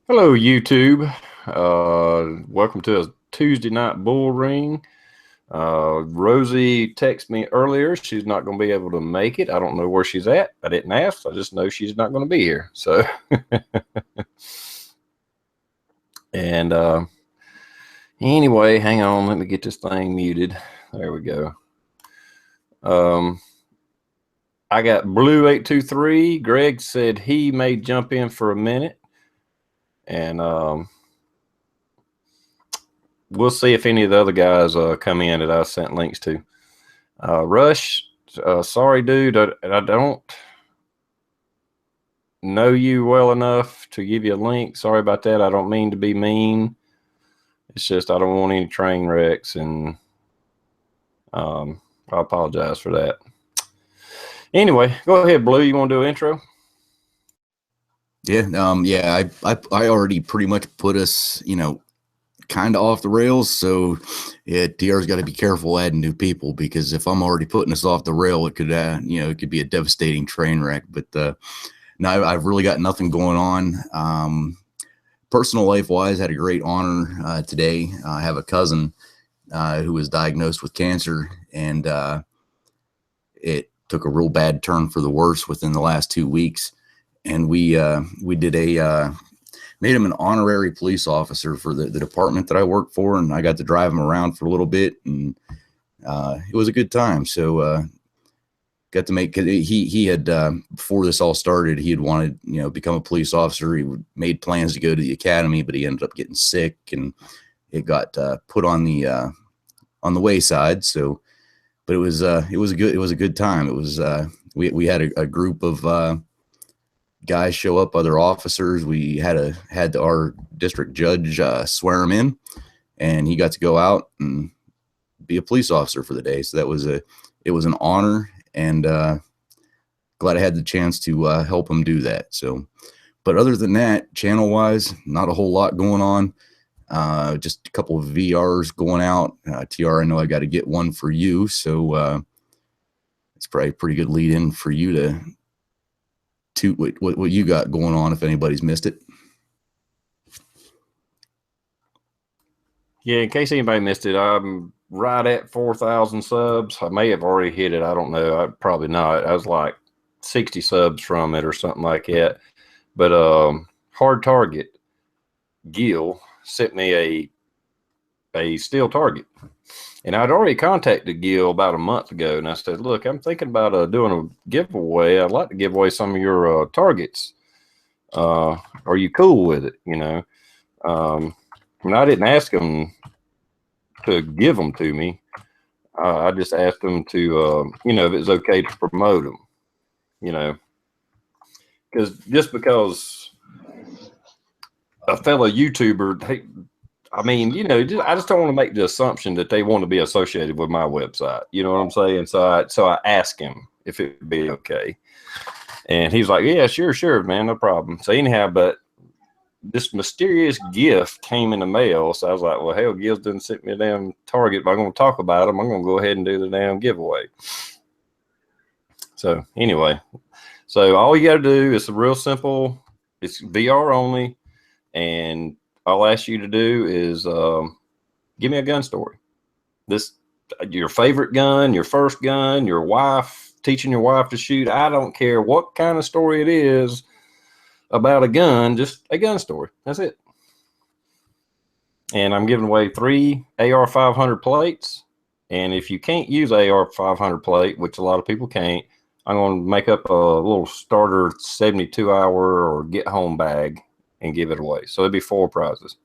Hello, YouTube. Welcome to a Tuesday night bull ring. Rosie texted me earlier. She's not going to be able to make it. I don't know where she's at. I didn't ask. I just know she's not going to be here. So, and anyway, hang on. Let me get this thing muted. There we go. I got Blue 823. Greg said he may jump in for a minute, and we'll see if any of the other guys come in that I sent links to. Rush, sorry, dude. I don't know you well enough to give you a link. Sorry about that. I don't mean to be mean. It's just I don't want any train wrecks, and I apologize for that. Anyway, go ahead, Blue. You want to do an intro? Yeah. I already pretty much put us, kind of off the rails. So yeah, TR's got to be careful adding new people, because if I'm already putting us off the rail, it could, it could be a devastating train wreck. But no, I've really got nothing going on. Personal life wise, had a great honor today. I have a cousin who was diagnosed with cancer, and it took a real bad turn for the worse within the last 2 weeks. And we did made him an honorary police officer for the department that I work for, and I got to drive him around for a little bit, and it was a good time. So got to make, he had before this all started, he had wanted become a police officer. He made plans to go to the academy, but he ended up getting sick, and it got put on the wayside. So, but it was a good time. It was we had a group of guys show up, other officers. We had our district judge swear him in, and he got to go out and be a police officer for the day. So it was an honor, and glad I had the chance to help him do that. So, but other than that, channel wise, not a whole lot going on. Just a couple of VRs going out. TR, I know I got to get one for you, so it's probably a pretty good lead in for you to what you got going on, if anybody's missed it. Yeah, in case anybody missed it, I'm right at 4,000 subs. I may have already hit it. I don't know. I probably not. I was like 60 subs from it or something like that. But hard target Gil sent me a steel target, and I'd already contacted Gil about a month ago, and I said, look, I'm thinking about doing a giveaway. I'd like to give away some of your targets. Are you cool with it? I didn't ask him to give them to me. I just asked him to, if it's okay to promote them, because a fellow YouTuber, I just don't want to make the assumption that they want to be associated with my website. You know what I'm saying? So I asked him if it'd be okay, and he's like, "Yeah, sure, man, no problem." So anyhow, but this mysterious gift came in the mail, so I was like, "Well, hell, Gil didn't send me a damn target. If I'm going to talk about them, I'm going to go ahead and do the damn giveaway." So anyway, so all you got to do is real simple. It's VR only, and all I'll ask you to do is give me a gun story. Your favorite gun, your first gun, your wife, teaching your wife to shoot. I don't care what kind of story it is about a gun, just a gun story. That's it. And I'm giving away 3 AR-500 plates. And if you can't use AR-500 plate, which a lot of people can't, I'm going to make up a little starter 72-hour or get home bag and give it away. So it'd be 4 prizes.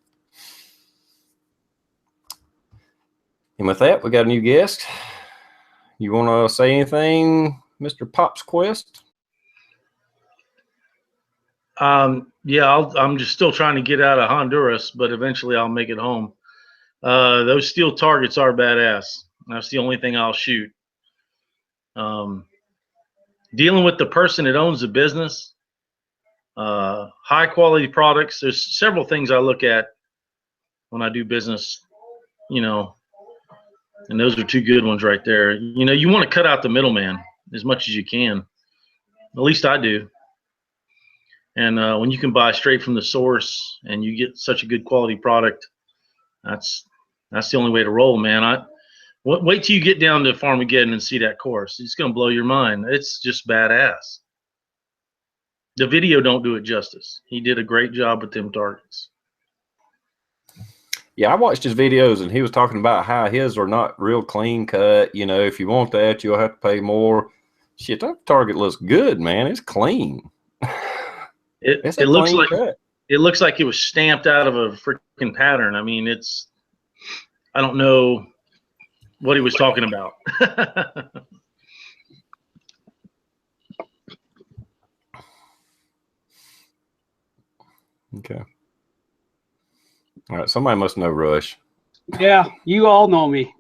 And with that, we got a new guest. You want to say anything, Mr. Pop's Quest? Yeah, I'm just still trying to get out of Honduras, but eventually I'll make it home. Those steel targets are badass. That's the only thing I'll shoot. Dealing with the person that owns the business, high quality products. There's several things I look at when I do business, and those are 2 good ones right there. You want to cut out the middleman as much as you can. At least I do. And when you can buy straight from the source and you get such a good quality product, that's the only way to roll, man. Wait till you get down to Farmageddon and see that course. It's gonna blow your mind. It's just badass. The video don't do it justice. He did a great job with them targets. Yeah, I watched his videos and he was talking about how his are not real clean cut. You know, if you want that, you'll have to pay more. Shit, that target looks good, man. It's clean. It's a It looks clean like cut. it looks like it was stamped out of a freaking pattern. I mean, I don't know what he was talking about. Okay. All right. Somebody must know Rush. Yeah, you all know me.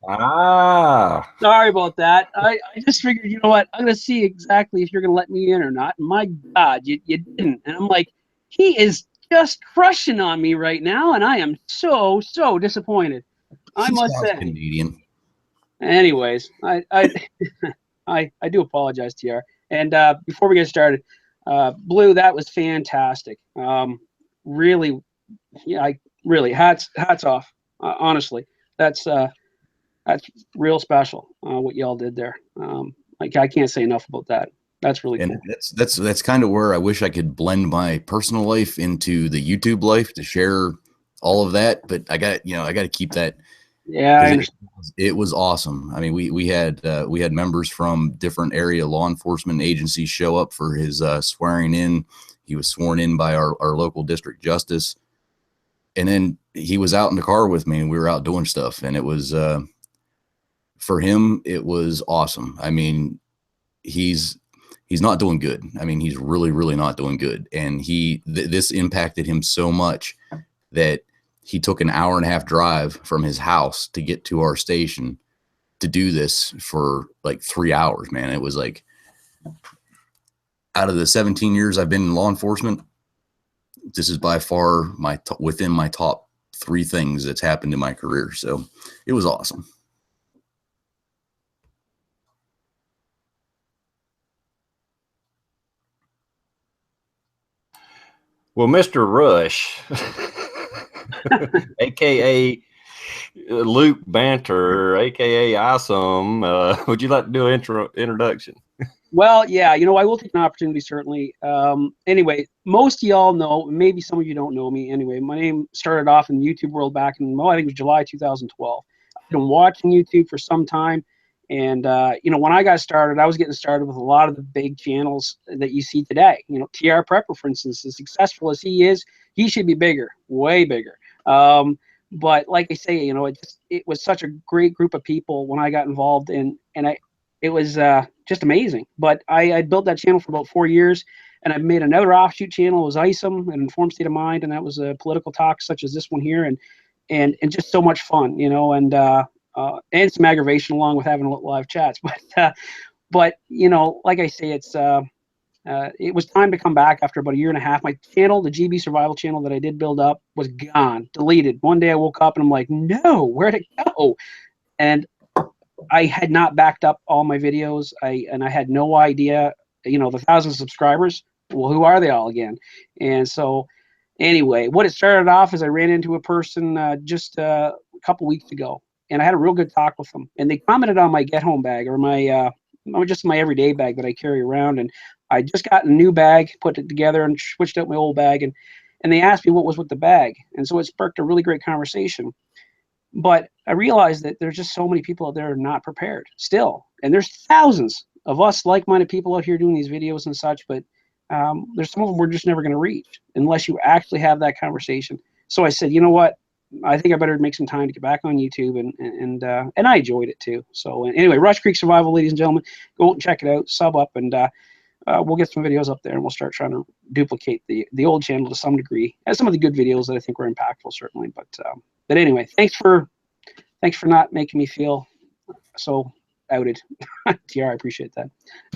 Ah. Sorry about that. I just figured, you know what? I'm going to see exactly if you're going to let me in or not. And my God, you didn't. And I'm like, he is just crushing on me right now. And I am so disappointed. I must say. Canadian. Anyways, I do apologize, TR. And before we get started, Blue, that was fantastic. Really, yeah, really hats off. Honestly, that's real special. What y'all did there. Like I can't say enough about that. That's really And cool. that's kind of where I wish I could blend my personal life into the YouTube life to share all of that. But I got to keep that. Yeah, it was awesome. I mean, we had members from different area law enforcement agencies show up for his swearing in. He was sworn in by our local district justice, and then he was out in the car with me, and we were out doing stuff, and it was for him, it was awesome. I mean, he's not doing good. I mean, he's really not doing good, and this impacted him so much that he took an hour and a half drive from his house to get to our station to do this for like 3 hours, man. It was like, out of the 17 years I've been in law enforcement, this is by far within my top 3 things that's happened in my career. So it was awesome. Well, Mr. Rush, aka Luke Banter, aka Awesome, would you like to do an introduction? Well, yeah, you know, I will take an opportunity, certainly. Anyway, most of y'all know, maybe some of you don't know me. Anyway, my name started off in the YouTube world back in, I think it was July 2012. I've been watching YouTube for some time. And, you know, when I got started, I was getting started with a lot of the big channels that you see today. You know, TRprepper, for instance, as successful as he is, he should be bigger, way bigger. But like I say, you know, it was such a great group of people when I got involved, and it was just amazing. But I built that channel for about 4 years, and I made another offshoot channel. It was ISOM, an informed state of mind, and that was a political talk such as this one here, and just so much fun, you know, and some aggravation along with having live chats. But you know, like I say, it was time to come back after about 1.5 years. My channel, the GB Survival channel that I did build up, was gone, deleted. One day I woke up and I'm like, no, where'd it go? And I had not backed up all my videos. I had no idea, you know, the 1,000 subscribers. Well, who are they all again? And so anyway, what it started off is I ran into a person just a couple weeks ago, and I had a real good talk with them. And they commented on my get home bag, or just my everyday bag that I carry around. And I just got a new bag, put it together, and switched out my old bag. And they asked me what was with the bag. And so it sparked a really great conversation. But I realized that there's just so many people out there not prepared still. And there's thousands of us like-minded people out here doing these videos and such, but there's some of them we're just never going to reach unless you actually have that conversation. So I said, you know what? I think I better make some time to get back on YouTube, and I enjoyed it too. So anyway, Rush Creek Survival, ladies and gentlemen, go and check it out, sub up, and we'll get some videos up there, and we'll start trying to duplicate the old channel to some degree. And some of the good videos that I think were impactful, certainly. But anyway, thanks for not making me feel so outed. TR, I appreciate that.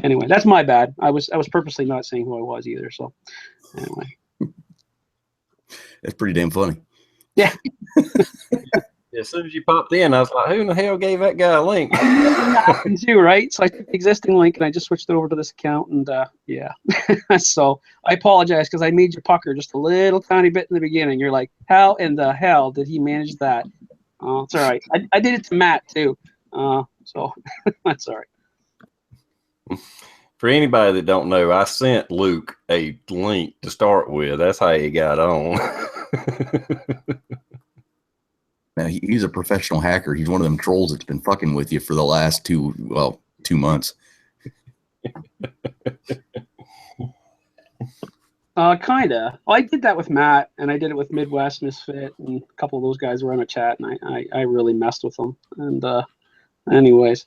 Anyway, that's my bad. I was purposely not saying who I was either. So anyway, That's pretty damn funny. yeah. As soon as you popped in, I was like, who in the hell gave that guy a link? Happened too, right? So I took the existing link and I just switched it over to this account, and yeah. So I apologize because I made you pucker just a little tiny bit in the beginning. You're like, how in the hell did he manage that? Oh, it's all right. I did it to Matt too, so that's all right. For anybody that don't know, I sent Luke a link to start with. That's how he got on. Now, he's a professional hacker. He's one of them trolls that's been fucking with you for the last 2 months. Kinda. Well, I did that with Matt, and I did it with Midwest Misfit, and a couple of those guys were on a chat, and I really messed with them. And anyways,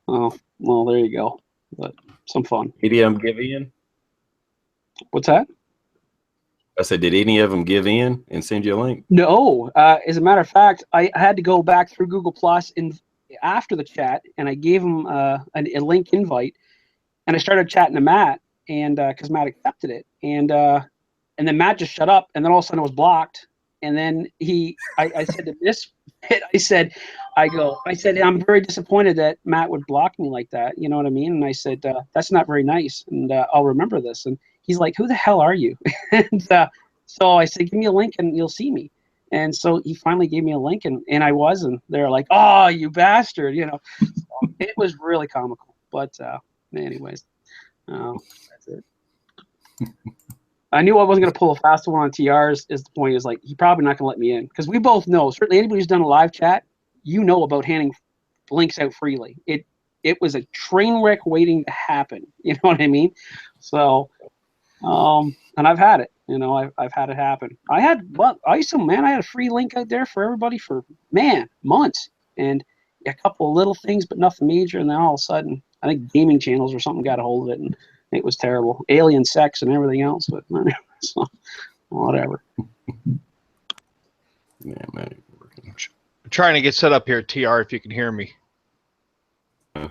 well, there you go. But some fun. Did any of them give in? What's that? I said, did any of them give in and send you a link? No. As a matter of fact, I had to go back through Google Plus after the chat, and I gave him a link invite, and I started chatting to Matt, and because Matt accepted it, and then Matt just shut up, and then all of a sudden it was blocked, and then I said to this, I said, I'm very disappointed that Matt would block me like that. You know what I mean? And I said, that's not very nice, and I'll remember this. And he's like, who the hell are you? And so I said, give me a link and you'll see me. And so he finally gave me a link, and I was, and they're like, oh, you bastard, you know. So it was really comical. But anyways, that's it. I knew I wasn't going to pull a fast one on TRs. Is the point is like, he's probably not going to let me in, because we both know, certainly anybody who's done a live chat, you know about handing links out freely. It was a train wreck waiting to happen. You know what I mean? So, and I've had it. You know, I've had it happen. I had a free link out there for everybody for months, and a couple of little things, but nothing major. And then all of a sudden, I think gaming channels or something got a hold of it, and it was terrible. Alien sex and everything else, but so, whatever. Yeah, man. I'm trying to get set up here at TR if you can hear me. And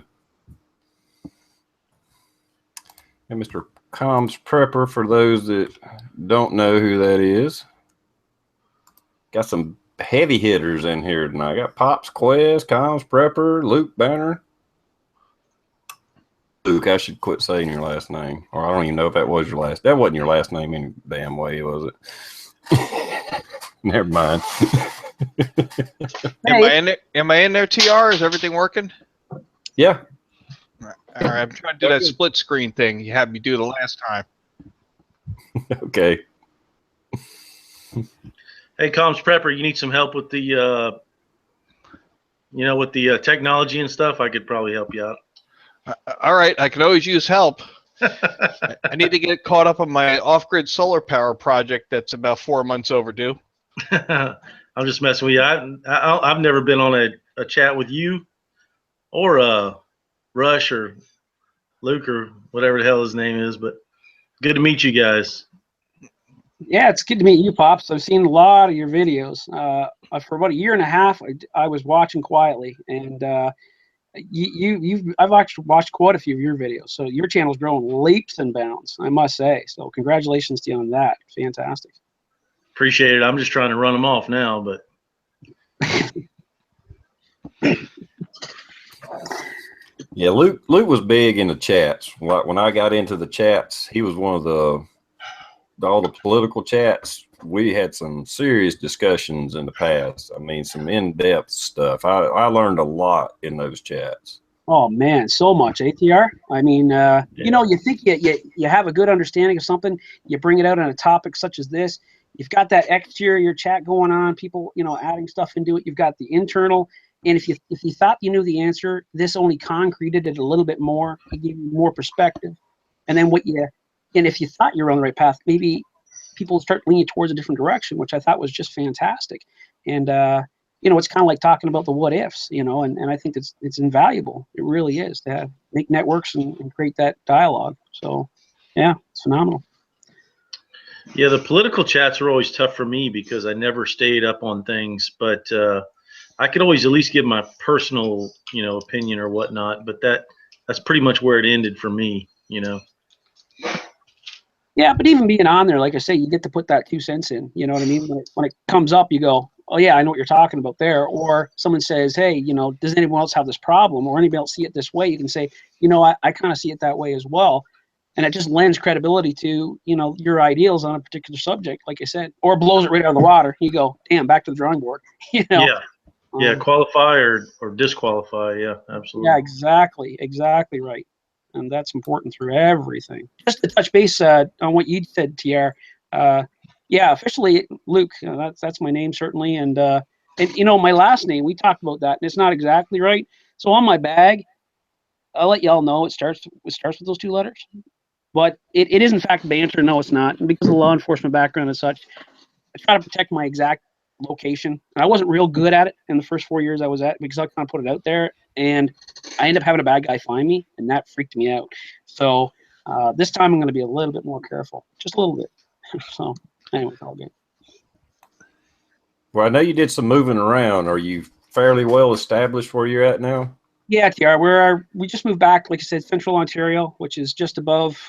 Mr. TRprepper, for those that don't know who that is, got some heavy hitters in here tonight. Got Pops Quest, TRprepper, Luke Banner. Luke, I should quit saying your last name, or I don't even know if that was your last. That wasn't your last name any damn way, was it? Never mind. Am I in there, TR? Is everything working? Yeah. All right, I'm trying to do that split screen thing you had me do the last time. Okay. Hey, TRprepper, you need some help with the, technology and stuff? I could probably help you out. All right, I can always use help. I need to get caught up on my off-grid solar power project that's about 4 months overdue. I'm just messing with you. I've never been on a chat with you or Rush or Luke or whatever the hell his name is, but good to meet you guys. Yeah, it's good to meet you, Pops. I've seen a lot of your videos. For about a year and a half, I was watching quietly, and I've actually watched quite a few of your videos. So your channel's growing leaps and bounds, I must say. So congratulations to you on that. Fantastic. Appreciate it. I'm just trying to run them off now, but. Yeah, Luke was big in the chats. When I got into the chats, he was one of all the political chats. We had some serious discussions in the past. I mean, some in-depth stuff. I learned a lot in those chats. Oh man, so much, ATR. I mean, yeah. You think you have a good understanding of something, you bring it out on a topic such as this. You've got that exterior chat going on, people, adding stuff into it. You've got the internal, and if you thought you knew the answer, this only concreted it a little bit more. It gave you more perspective, and then if you thought you were on the right path, maybe people start leaning towards a different direction, which I thought was just fantastic. And it's kind of like talking about the what ifs, and I think it's invaluable. It really is to make networks and create that dialogue. So, yeah, it's phenomenal. Yeah, the political chats are always tough for me because I never stayed up on things, but I could always at least give my personal, opinion or whatnot. But that's pretty much where it ended for me, Yeah, but even being on there, like I say, you get to put that 2 cents in. You know what I mean? When it comes up, you go, oh yeah, I know what you're talking about there. Or someone says, hey, does anyone else have this problem, or anybody else see it this way? You can say, I kind of see it that way as well. And it just lends credibility to, your ideals on a particular subject, like I said, or blows it right out of the water. You go, damn, back to the drawing board. Yeah. Yeah. Qualify or disqualify. Yeah, absolutely. Yeah, exactly right. And that's important through everything. Just to touch base on what you said, TR. Yeah, officially, Luke. That's my name certainly, and my last name. We talked about that, and it's not exactly right. So on my bag, I'll let y'all know it starts with those 2 letters, but it is in fact banter. No, it's not. And because of the law enforcement background and such, I try to protect my exact location. And I wasn't real good at it in the first 4 years I was at, because I kind of put it out there, and I ended up having a bad guy find me, and that freaked me out. So this time I'm going to be a little bit more careful, just a little bit. So anyway, it's all good. Well, I know you did some moving around. Are you fairly well established where you're at now? Yeah, TR. We just moved back, like I said, Central Ontario, which is just above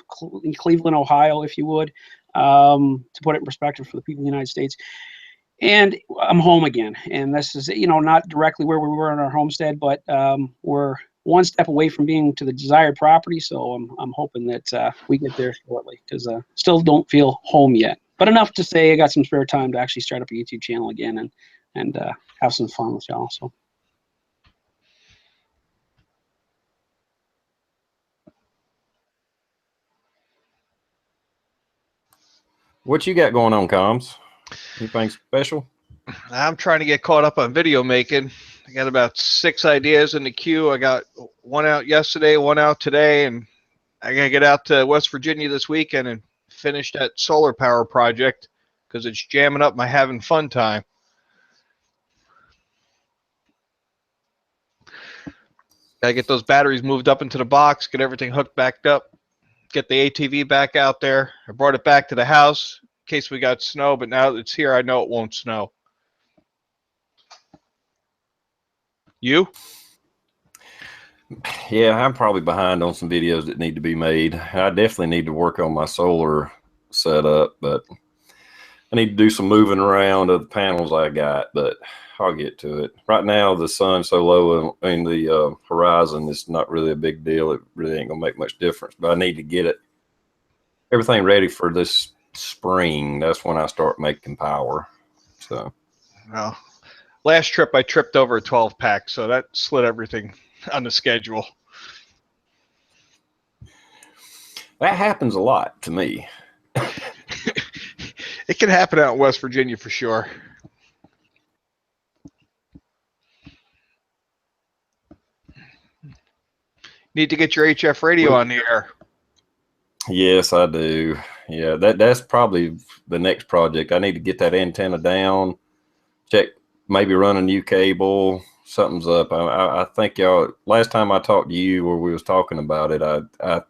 in Cleveland, Ohio, if you would, to put it in perspective for the people in the United States. And I'm home again. And this is, not directly where we were on our homestead, but we're one step away from being to the desired property. So I'm hoping that we get there shortly, because still don't feel home yet. But enough to say I got some spare time to actually start up a YouTube channel again and have some fun with y'all. So. What you got going on, Combs? Anything special? I'm trying to get caught up on video making. I got about 6 ideas in the queue. I got 1 out yesterday, 1 out today, and I got to get out to West Virginia this weekend and finish that solar power project, because it's jamming up my having fun time. Got to get those batteries moved up into the box, get everything hooked back up, get the ATV back out there. I brought it back to the house in case we got snow, but now that it's here, I know it won't snow. You? Yeah, I'm probably behind on some videos that need to be made. I definitely need to work on my solar setup, but I need to do some moving around of the panels I got, but I'll get to it. Right now, the sun's so low in the horizon, it's not really a big deal. It really ain't going to make much difference, but I need to get everything ready for this spring. That's when I start making power. So, well, last trip I tripped over a 12-pack, so that slid everything on the schedule. that happens a lot to me. It can happen out in West Virginia for sure. Need to get your HF radio on the air. Yes, I do. Yeah, that's probably the next project. I need to get that antenna down, check, maybe run a new cable. Something's up. I think y'all, last time I talked to you or we was talking about it, I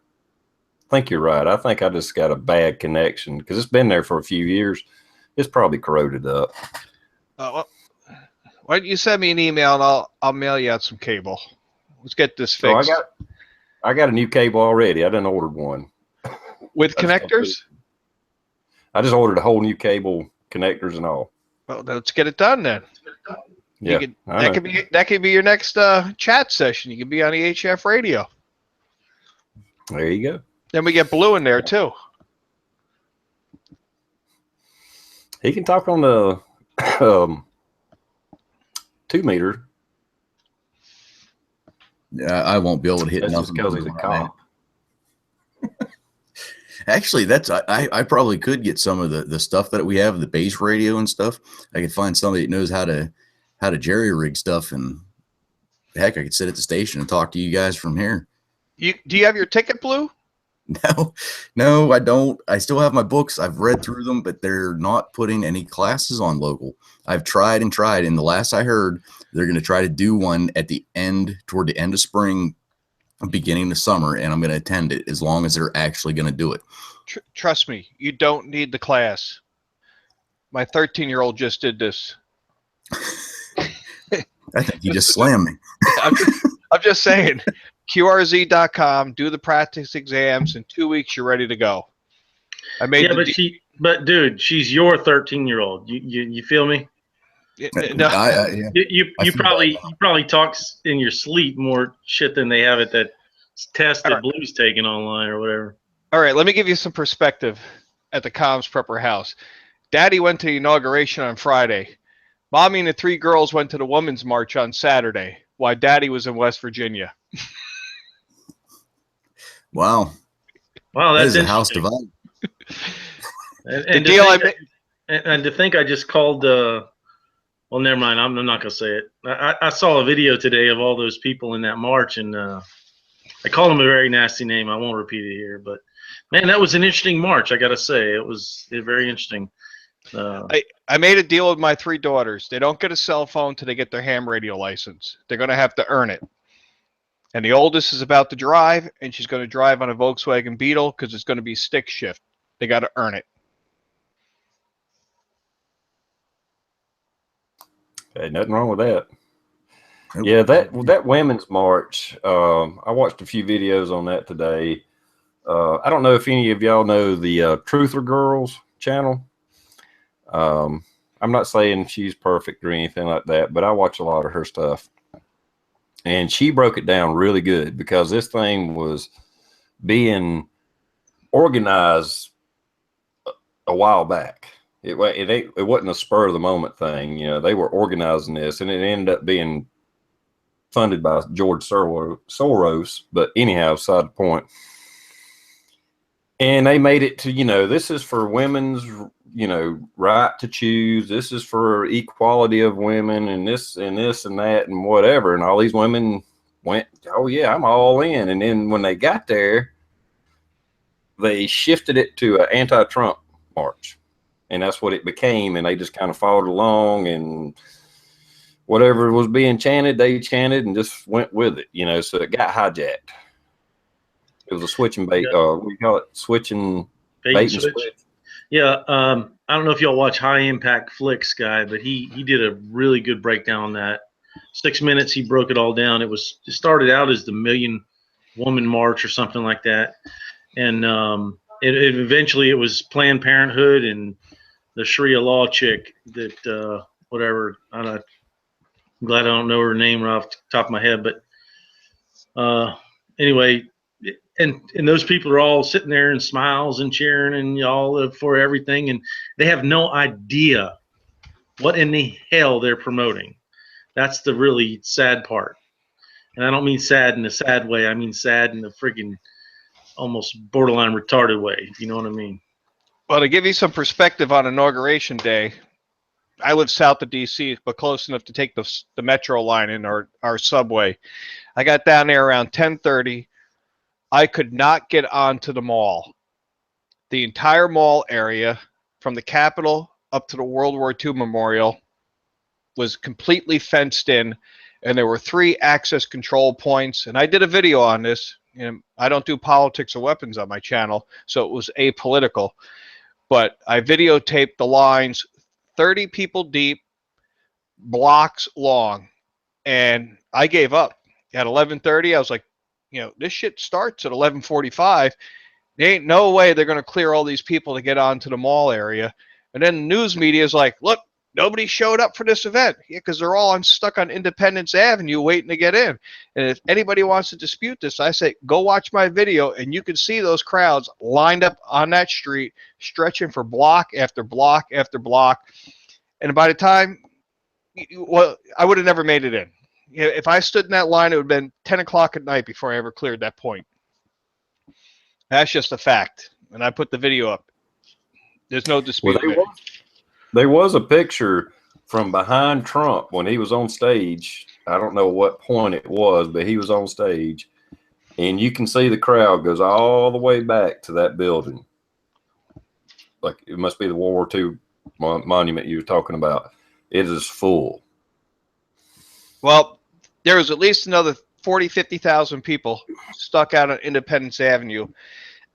think you're right. I think I just got a bad connection because it's been there for a few years. It's probably corroded up. Well, why don't you send me an email and I'll mail you out some cable. Let's get this fixed. So I got a new cable already. I done ordered one. With connectors? I just ordered a whole new cable, connectors and all. Well, let's get it done then. Yeah, that could be your next chat session. You can be on the HF radio. There you go. Then we get Blue in there too. He can talk on the 2 meter. Yeah, I won't be able to hit That's nothing just because he's a cop. Actually, I probably could get some of the stuff that we have, the base radio and stuff. I could find somebody that knows how to jerry rig stuff, and heck, I could sit at the station and talk to you guys from here. Do you have your ticket, Blue? No, I don't. I still have my books. I've read through them, but they're not putting any classes on local. I've tried and tried, and the last I heard, they're going to try to do one toward the end of spring, beginning of summer, and I'm going to attend it as long as they're actually going to do it. Trust me, you don't need the class. My 13-year-old just did this. I think you just slammed me. I'm just saying. QRZ.com, do the practice exams. In 2 weeks, you're ready to go. But dude, she's your 13-year-old. You feel me? No, Yeah. You feel bad now. probably talk in your sleep more shit than they have at that test All that right. Blue's taking online or whatever. All right, let me give you some perspective at the Comms Prepper house. Daddy went to the inauguration on Friday. Mommy and the 3 girls went to the Women's March on Saturday, while Daddy was in West Virginia. Wow. Wow, That that's is a house interesting. divide. And to think I just called. Well, never mind. I'm not gonna say it. I saw a video today of all those people in that march, and I called them a very nasty name. I won't repeat it here, but man, that was an interesting march. I gotta say, it was very interesting. I made a deal with my 3 daughters. They don't get a cell phone till they get their ham radio license. They're going to have to earn it. And the oldest is about to drive, and she's going to drive on a Volkswagen Beetle because it's going to be stick shift. They got to earn it. Hey, nothing wrong with that. Nope. Yeah, that women's march. I watched a few videos on that today. I don't know if any of y'all know the Truther Girls channel. I'm not saying she's perfect or anything like that, but I watch a lot of her stuff. And she broke it down really good because this thing was being organized a while back. It wasn't a spur of the moment thing. You know, they were organizing this, and it ended up being funded by George Soros. But anyhow, beside the point. And they made it to, you know, this is for women's, you know, right to choose. This is for equality of women and this and this and that and whatever. And all these women went, oh, yeah, I'm all in. And then when they got there, they shifted it to an anti-Trump march. And that's what it became. And they just kind of followed along, and whatever was being chanted, they chanted and just went with it, you know. So it got hijacked. It was a switching bait. What do you call it? Switching bait and switch. Yeah. I don't know if y'all watch High Impact Flicks guy, but he did a really good breakdown on that. 6 minutes, he broke it all down. It started out as the Million Woman March or something like that, and it eventually it was Planned Parenthood and the Sharia law chick that whatever. I'm glad I don't know her name right off the top of my head, but anyway. And those people are all sitting there and smiles and cheering and y'all for everything, and they have no idea what in the hell they're promoting. That's the really sad part. And I don't mean sad in a sad way. I mean sad in a freaking almost borderline retarded way. You know what I mean? Well, to give you some perspective on Inauguration Day, I live south of D.C., but close enough to take the metro line in our subway. I got down there around 10:30. I could not get onto the mall. The entire mall area, from the Capitol up to the World War II Memorial, was completely fenced in, and there were 3 access control points. And I did a video on this. And I don't do politics or weapons on my channel, so it was apolitical. But I videotaped the lines, 30 people deep, blocks long, and I gave up. At 11:30, I was like, you know, this shit starts at 11:45. There ain't no way they're going to clear all these people to get onto the mall area. And then the news media is like, look, nobody showed up for this event. Yeah, because they're all stuck on Independence Avenue waiting to get in. And if anybody wants to dispute this, I say, go watch my video, and you can see those crowds lined up on that street, stretching for block after block after block. And by the time, well, I would have never made it in. If I stood in that line, it would have been 10 o'clock at night before I ever cleared that point. That's just a fact. And I put the video up. There's no dispute. Well, there was a picture from behind Trump when he was on stage. I don't know what point it was, but he was on stage. And you can see the crowd goes all the way back to that building. Like, it must be the World War II monument you were talking about. It is full. Well, there was at least another 40, 50,000 people stuck out on Independence Avenue.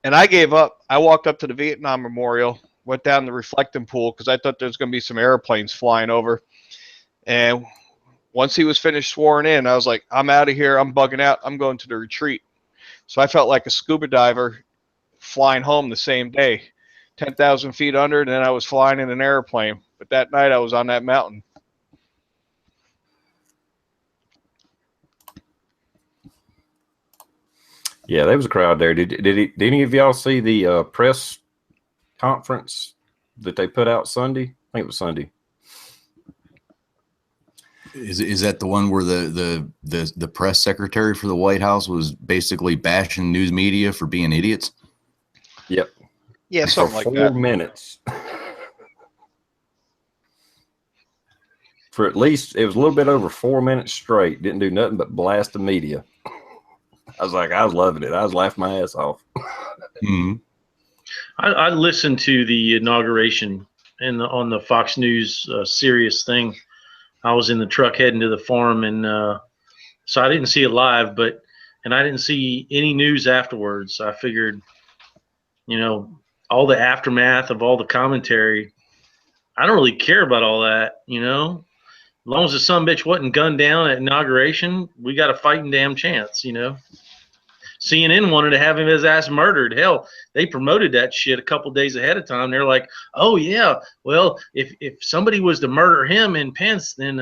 And I gave up. I walked up to the Vietnam Memorial, went down the reflecting pool because I thought there was going to be some airplanes flying over. And once he was finished sworn in, I was like, I'm out of here. I'm bugging out. I'm going to the retreat. So I felt like a scuba diver flying home the same day, 10,000 feet under, and then I was flying in an airplane. But that night I was on that mountain. Yeah, there was a crowd there. Did any of y'all see the press conference that they put out Sunday? I think it was Sunday. Is that the one where the press secretary for the White House was basically bashing news media for being idiots? Yep. Yeah, something like For that. 4 minutes. For at least, it was a little bit over 4 minutes straight. Didn't do nothing but blast the media. I was loving it. I was laughing my ass off. Mm-hmm. I listened to the inauguration on the Fox News Sirius thing. I was in the truck heading to the farm, and so I didn't see it live, and I didn't see any news afterwards. I figured, all the aftermath of all the commentary, I don't really care about all that, As long as the sumbitch wasn't gunned down at inauguration, we got a fighting damn chance, CNN wanted to have his ass murdered. Hell, they promoted that shit a couple days ahead of time. They're like, "Oh yeah, well, if somebody was to murder him in Pence, then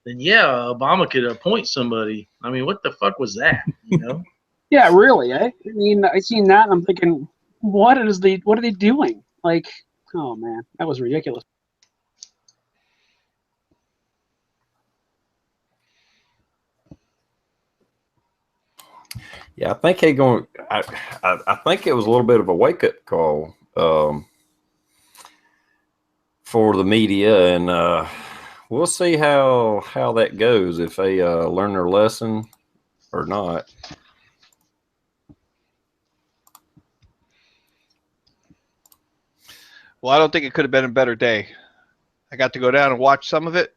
yeah, Obama could appoint somebody." I mean, what the fuck was that? Yeah, really. I mean, I seen that and I'm thinking, what are they doing? Like, oh man, that was ridiculous. Yeah, I think I think it was a little bit of a wake up call for the media, and we'll see how that goes, if they learn their lesson or not. Well, I don't think it could have been a better day. I got to go down and watch some of it,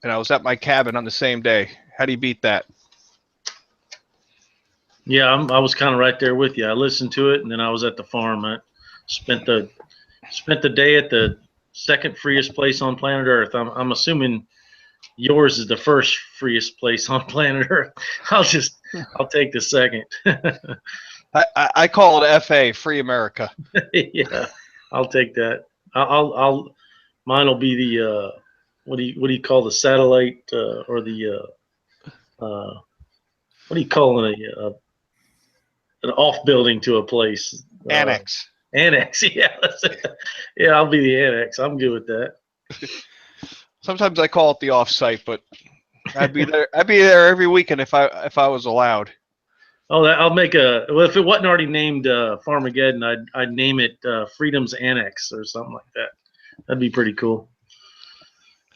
and I was at my cabin on the same day. How do you beat that? Yeah, I was kind of right there with you. I listened to it, and then I was at the farm. I spent the day at the second freest place on planet Earth. I'm assuming yours is the first freest place on planet Earth. I'll take the second. I call it FA, Free America. Yeah, I'll take that. Mine will be the what do you call the satellite or the what do you call an off building to a place? Annex. Annex. Yeah, yeah. I'll be the annex. I'm good with that. Sometimes I call it the off-site, but I'd be there. I'd be there every weekend if I was allowed. Oh, I'll make well, if it wasn't already named Farmageddon, I'd name it Freedom's Annex or something like that. That'd be pretty cool.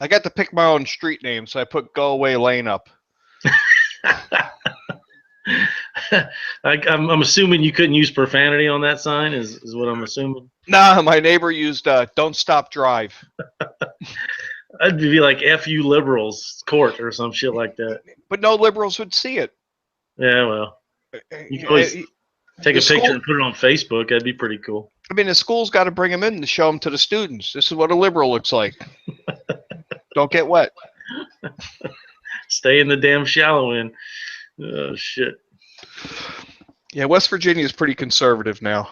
I got to pick my own street name, so I put Go Away Lane up. I'm assuming you couldn't use profanity on that sign, is what I'm assuming. Nah, my neighbor used Don't Stop Drive. I'd be like "F you liberals" court or some shit like that. But no liberals would see it. Yeah, well, you can always take a picture and put it on Facebook. That'd be pretty cool. I mean, the school's got to bring them in to show them to the students. This is what a liberal looks like. Don't get wet. Stay in the damn shallow end. Oh, shit. Yeah, West Virginia is pretty conservative now.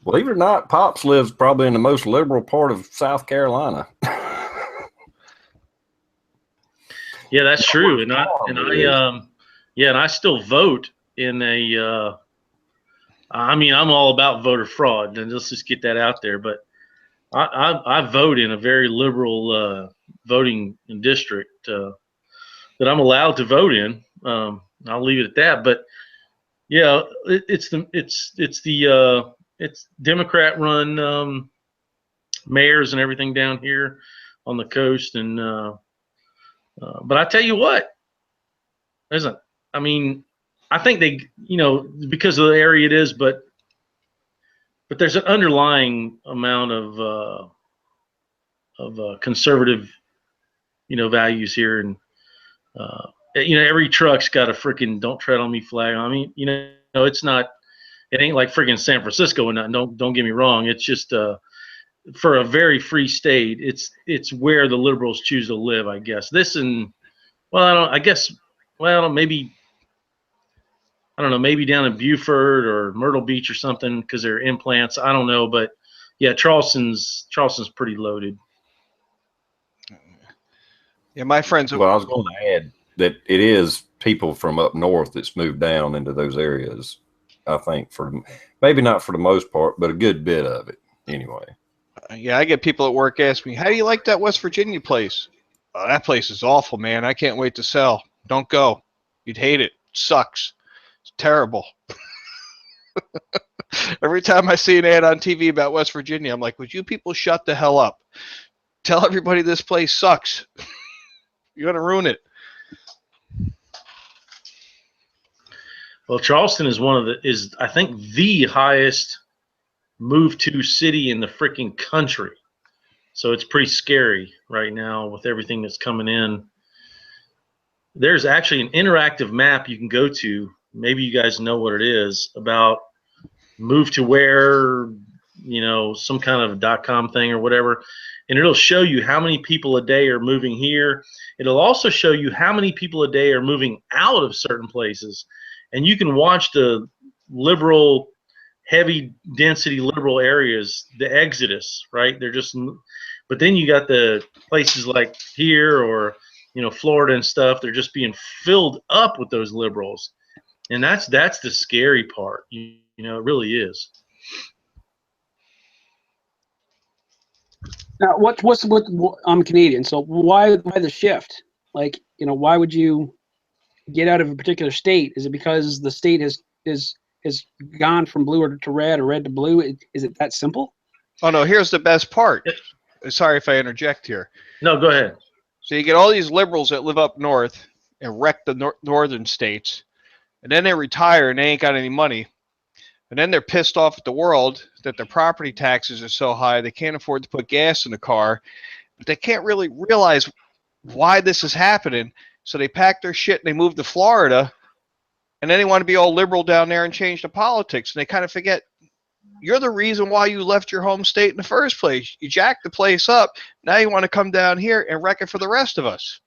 Believe it or not, Pops lives probably in the most liberal part of South Carolina. Yeah, that's true. And I still vote in a I mean, I'm all about voter fraud, and let's just get that out there. But I vote in a very liberal voting district that I'm allowed to vote in. I'll leave it at that. But yeah, it's Democrat-run mayors and everything down here on the coast, and but I tell you what, I mean, I think they, because of the area it is, but there's an underlying amount of conservative, values here, and every truck's got a freaking "Don't Tread on Me" flag. I mean, it ain't like freaking San Francisco and nothing. Don't get me wrong. It's just for a very free state. It's where the liberals choose to live, I guess. Maybe down in Beaufort or Myrtle Beach or something because they're implants. I don't know, but yeah, Charleston's pretty loaded. Yeah, my friends. Well, I was going to add that it is people from up north that's moved down into those areas. I think maybe not for the most part, but a good bit of it anyway. Yeah, I get people at work ask me, how do you like that West Virginia place? Oh, that place is awful, man. I can't wait to sell. Don't go. You'd hate it. It sucks. It's terrible. Every time I see an ad on TV about West Virginia, I'm like, would you people shut the hell up? Tell everybody this place sucks. You're going to ruin it. Well, Charleston is I think the highest move to city in the freaking country. So it's pretty scary right now with everything that's coming in. There's actually an interactive map you can go to. Maybe you guys know what it is, about move to where, some kind of .com thing or whatever. And it'll show you how many people a day are moving here. It'll also show you how many people a day are moving out of certain places. And you can watch the liberal, heavy density liberal areas, the exodus, right? But then you got the places like here or, Florida and stuff. They're just being filled up with those liberals. And that's the scary part. It really is. Now, I'm Canadian, so why the shift? Like, why would you get out of a particular state? Is it because the state has gone from blue to red or red to blue? Is it that simple? Oh, no, here's the best part. Sorry if I interject here. No, go ahead. So you get all these liberals that live up north and wreck the northern states, and then they retire and they ain't got any money. And then they're pissed off at the world that their property taxes are so high they can't afford to put gas in the car. But they can't really realize why this is happening. So they pack their shit and they move to Florida, and then they want to be all liberal down there and change the politics. And they kind of forget, you're the reason why you left your home state in the first place. You jacked the place up. Now you want to come down here and wreck it for the rest of us.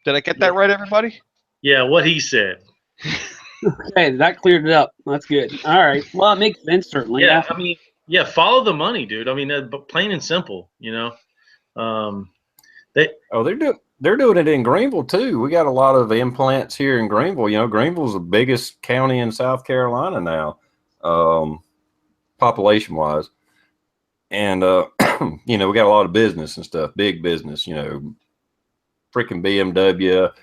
Did I get that right, everybody? Yeah, what he said. Okay, that cleared it up. That's good. All right. Well, it makes sense, certainly. Yeah, I mean, follow the money, dude. I mean, plain and simple, They're doing it in Greenville too. We got a lot of implants here in Greenville. Greenville's the biggest county in South Carolina now, population wise. And we got a lot of business and stuff, big business, freaking BMW,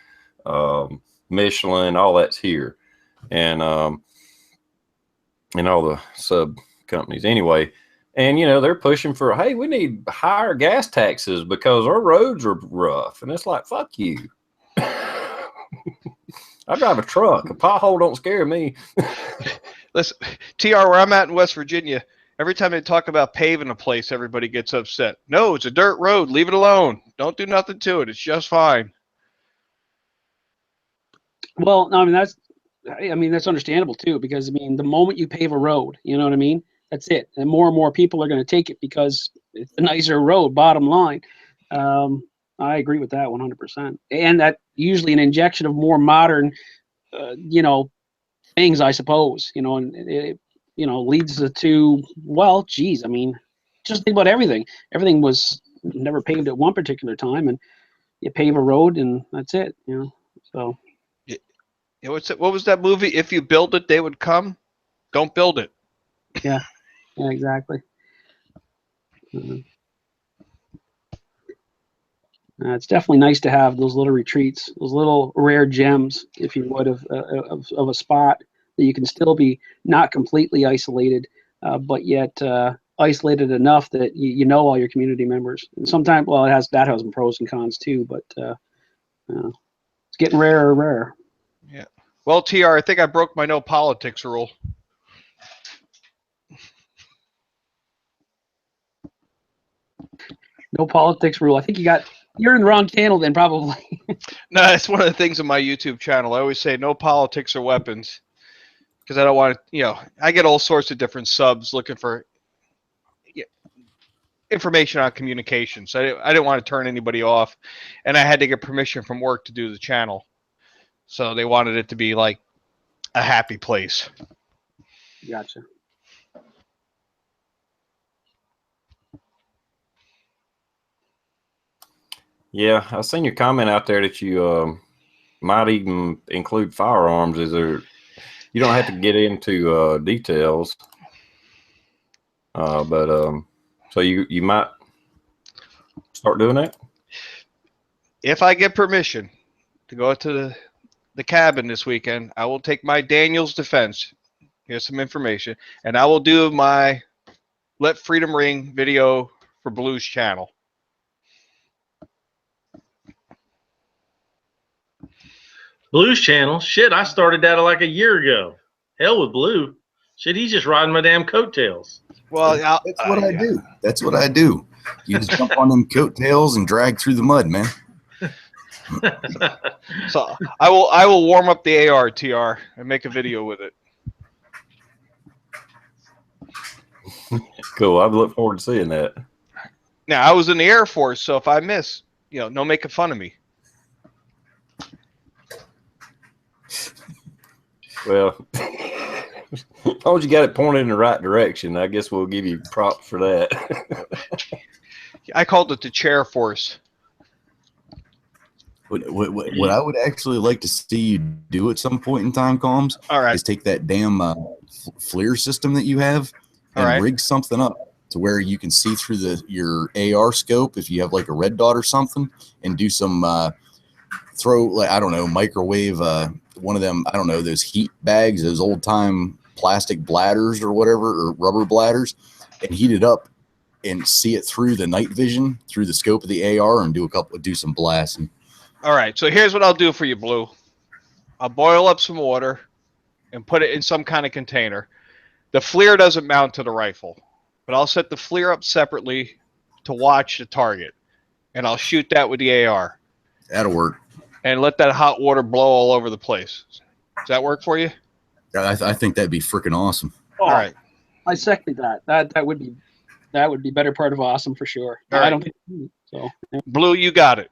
Michelin, all that's here. And all the sub companies anyway. And, they're pushing for, hey, we need higher gas taxes because our roads are rough. And it's like, fuck you. I drive a truck. A pothole don't scare me. Listen, TR, where I'm at in West Virginia, every time they talk about paving a place, everybody gets upset. No, it's a dirt road. Leave it alone. Don't do nothing to it. It's just fine. Well, no, that's understandable too, because the moment you pave a road, you know what I mean? That's it. And more people are going to take it because it's a nicer road, bottom line. I agree with that 100%. And that usually an injection of more modern, things, I suppose, and it, leads to, well, geez, just think about everything. Everything was never paved at one particular time, and you pave a road and that's it, so. What was that movie? If you build it, they would come. Don't build it. Yeah, exactly. It's definitely nice to have those little retreats, those little rare gems, if you would, of a spot that you can still be not completely isolated, but yet isolated enough that you know all your community members. And sometimes, well, it has some pros and cons too, but it's getting rarer and rarer. Yeah. Well, TR, I think I broke my no politics rule. No politics rule. I think you're in the wrong channel then, probably. No, it's one of the things on my YouTube channel. I always say no politics or weapons because I don't want to, I get all sorts of different subs looking for information on communication. So I didn't want to turn anybody off, and I had to get permission from work to do the channel. So they wanted it to be like a happy place. Gotcha. Yeah, I seen your comment out there that you might even include firearms. Is there? You don't have to get into details, but so you might start doing that. If I get permission to go to the cabin this weekend, I will take my Daniel's Defense. Here's some information, and I will do my Let Freedom Ring video for Blue's channel. Blue's channel? Shit, I started that like a year ago. Hell with Blue. Shit, he's just riding my damn coattails. Well, That's what I do. That's what I do. You just jump on them coattails and drag through the mud, man. So I will warm up the AR, TR, and make a video with it. Cool. I look forward to seeing that. Now, I was in the Air Force, so if I miss, no making fun of me. Well, as long as you got it pointed in the right direction, I guess we'll give you props for that. I called it the Chair Force. What I would actually like to see you do at some point in time, Combs, All right. is take that damn FLIR system that you have and All right. rig something up to where you can see through your AR scope if you have like a red dot or something, and do some throw, like, I don't know, microwave one of them, I don't know, those heat bags, those old time plastic bladders or whatever, or rubber bladders, and heat it up and see it through the night vision through the scope of the AR and do some blasting. All right, so here's what I'll do for you, Blue. I'll boil up some water and put it in some kind of container. The FLIR doesn't mount to the rifle, but I'll set the FLIR up separately to watch the target, and I'll shoot that with the AR. That'll work. And let that hot water blow all over the place. Does that work for you? I think that'd be freaking awesome. Oh, All right. I second that. That would be better part of awesome for sure. All I right. don't think so. Yeah. Blue, you got it.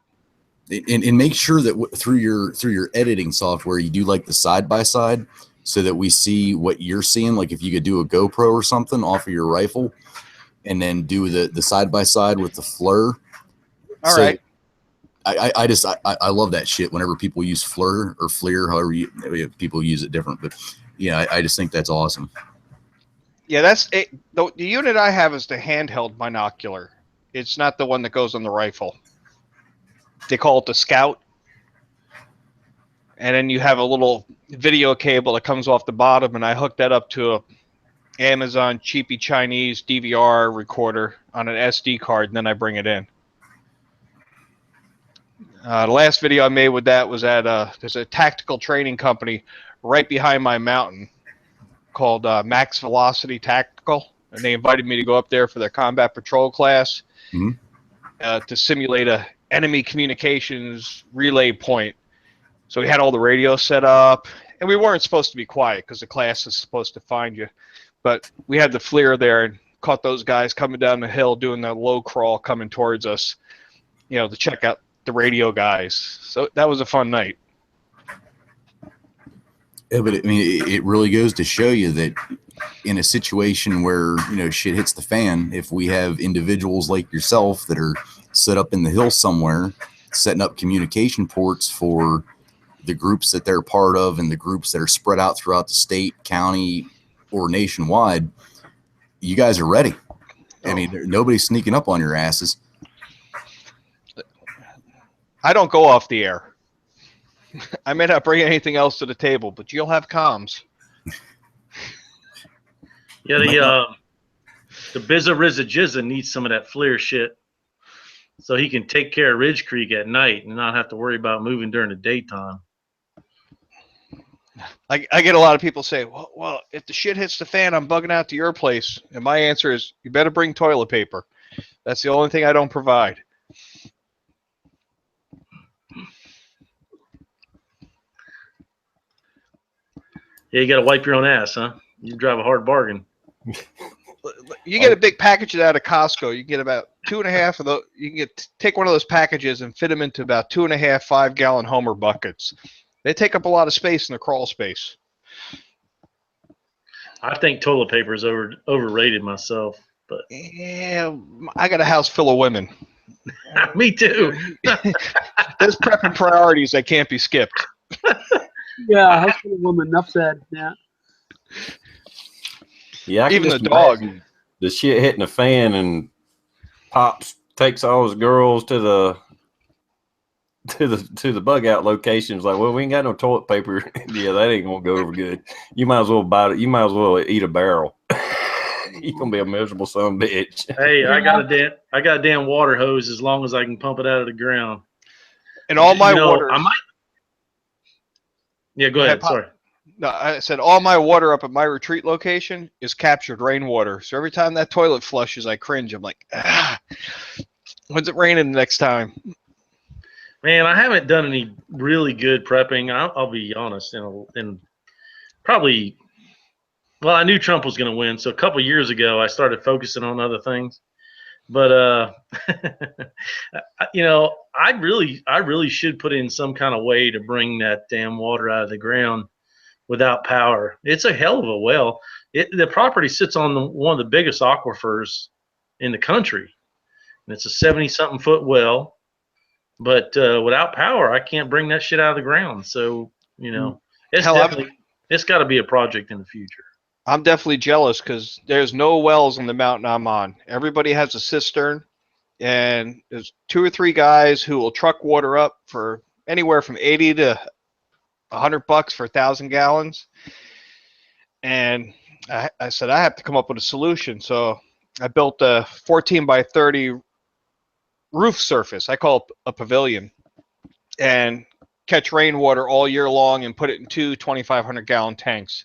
And make sure that through your editing software, you do like the side-by-side so that we see what you're seeing. Like if you could do a GoPro or something off of your rifle and then do the side-by-side with the FLIR. All right. I love that shit whenever people use FLIR or FLIR, however people use it different. But yeah, I just think that's awesome. Yeah, that's it. The unit I have is the handheld binocular. It's not the one that goes on the rifle. They call it the Scout. And then you have a little video cable that comes off the bottom, and I hook that up to a Amazon cheapy Chinese DVR recorder on an SD card, and then I bring it in. The last video I made with that was at there's a tactical training company right behind my mountain called Max Velocity Tactical, and they invited me to go up there for their combat patrol class to simulate a enemy communications relay point. So we had all the radios set up, and we weren't supposed to be quiet because the class is supposed to find you, but we had the FLIR there and caught those guys coming down the hill doing the low crawl coming towards us, to check out the radio guys. So that was a fun night. Yeah, but it really goes to show you that in a situation where shit hits the fan, if we have individuals like yourself that are set up in the hills somewhere, setting up communication ports for the groups that they're part of and the groups that are spread out throughout the state, county, or nationwide, you guys are ready. I mean, nobody's sneaking up on your asses. I don't go off the air. I may not bring anything else to the table, but you'll have comms. Yeah, the Bizza Rizza Jizza needs some of that FLIR shit so he can take care of Ridge Creek at night and not have to worry about moving during the daytime. I get a lot of people say, well, if the shit hits the fan, I'm bugging out to your place. And my answer is, you better bring toilet paper. That's the only thing I don't provide. Yeah, you got to wipe your own ass, huh? You drive a hard bargain. You get a big package out of Costco. You get about 2.5 of those. You can take one of those packages and fit them into about 2.5 5-gallon Homer buckets. They take up a lot of space in the crawl space. I think toilet paper is overrated myself, but yeah, I got a house full of women. Me too. There's prepping priorities that can't be skipped. Yeah, house full of women. Enough said. Yeah. Yeah, I can Even just the dog. imagine the shit hitting the fan and Pops takes all his girls to the bug out locations. Like, well, we ain't got no toilet paper. Yeah, that ain't gonna go over good. You might as well buy it. You might as well eat a barrel. You gonna be a miserable son of a bitch. Hey, I got a damn water hose as long as I can pump it out of the ground. And all my water. I might. Yeah, go ahead. Sorry. No, I said all my water up at my retreat location is captured rainwater. So every time that toilet flushes, I cringe. I'm like, when's it raining the next time? Man, I haven't done any really good prepping. I'll be honest. In probably, well, I knew Trump was going to win, so a couple years ago I started focusing on other things. But I really should put in some kind of way to bring that damn water out of the ground without power. It's a hell of a well. The property sits on one of the biggest aquifers in the country, and it's a 70-something foot well. But without power, I can't bring that shit out of the ground. So it's got to be a project in the future. I'm definitely jealous because there's no wells on the mountain I'm on. Everybody has a cistern, and there's 2 or 3 guys who will truck water up for anywhere from 80 to $100 for 1,000 gallons. And I said I have to come up with a solution. So I built a 14 by 30 roof surface. I call it a pavilion, and catch rainwater all year long and put it in 2 2,500-gallon tanks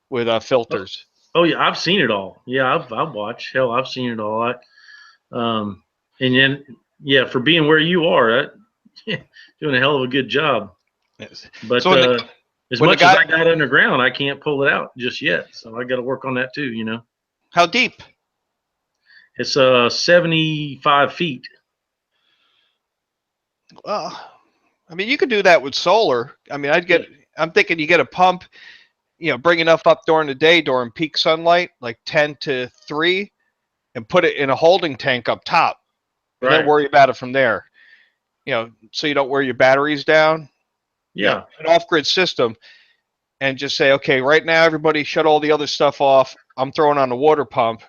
with filters. Oh yeah, I've seen it all. Yeah, I've watched. Hell, I've seen it all. And then for being where you are, doing a hell of a good job. Yes. But So as much as I got underground, I can't pull it out just yet. So I got to work on that too. How deep? It's 75 feet. Well, I mean, you could do that with solar. I mean, I'm thinking you get a pump, bring enough up during the day during peak sunlight, like 10 to 3, and put it in a holding tank up top, and then worry about it from there. So you don't wear your batteries down. Yeah. An off-grid system, and just say, okay, right now everybody shut all the other stuff off. I'm throwing on the water pump,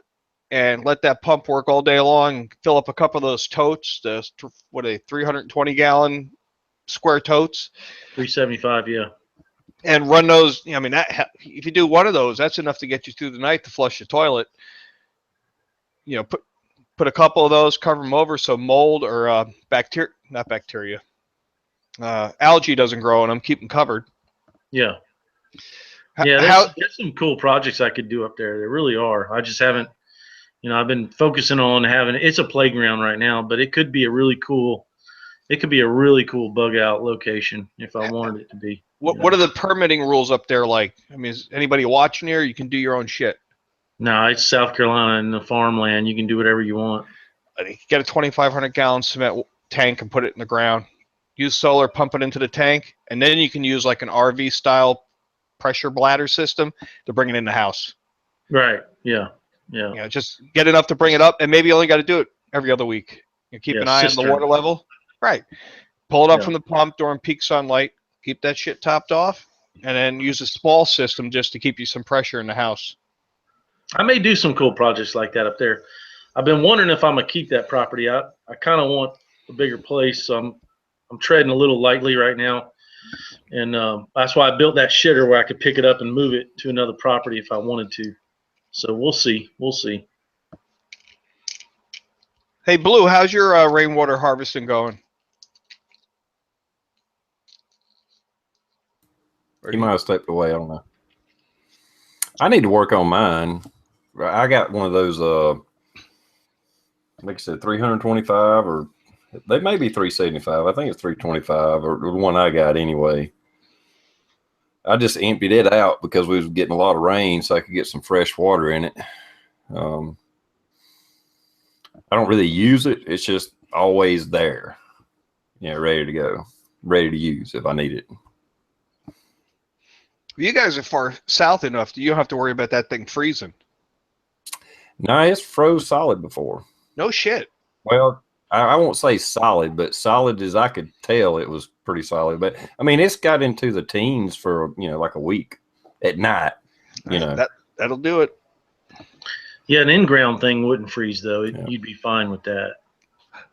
and let that pump work all day long. Fill up a couple of those totes. 320-gallon square totes. 375, yeah. And run those. I mean, if you do one of those, that's enough to get you through the night to flush the toilet. Put a couple of those, cover them over so mold or algae doesn't grow in them. Keep them covered. Yeah. Yeah, there's some cool projects I could do up there. There really are. I just haven't. I've been focusing on it's a playground right now, but it could be a really cool bug out location if I wanted it to be. What are the permitting rules up there like? I mean, is anybody watching here? You can do your own shit. No, it's South Carolina and the farmland. You can do whatever you want. Get a 2,500-gallon cement tank and put it in the ground. Use solar, pump it into the tank, and then you can use like an RV style pressure bladder system to bring it in the house. Right. Yeah. Yeah. Just get enough to bring it up, and maybe you only got to do it every other week. Keep an eye on the water level. Right. Pull it up from the pump during peak sunlight. Keep that shit topped off, and then use a small system just to keep you some pressure in the house. I may do some cool projects like that up there. I've been wondering if I'm gonna keep that property. I kind of want a bigger place, so I'm treading a little lightly right now, and that's why I built that shitter where I could pick it up and move it to another property if I wanted to. So we'll see. Hey, Blue, how's your rainwater harvesting going? He might have stepped away. I don't know. I need to work on mine. I got one of those, like I said, 325, or they may be 375. I think it's 325, or the one I got anyway. I just emptied it out because we was getting a lot of rain, so I could get some fresh water in it. I don't really use it. It's just always there, ready to go, ready to use if I need it. You guys are far south enough that you don't have to worry about that thing freezing. No, it's froze solid before. No shit. Well, I won't say solid, but solid as I could tell, it was pretty solid. But I mean, it's got into the teens for like a week at night. That'll do it. Yeah, an in-ground thing wouldn't freeze though. Yeah. You'd be fine with that.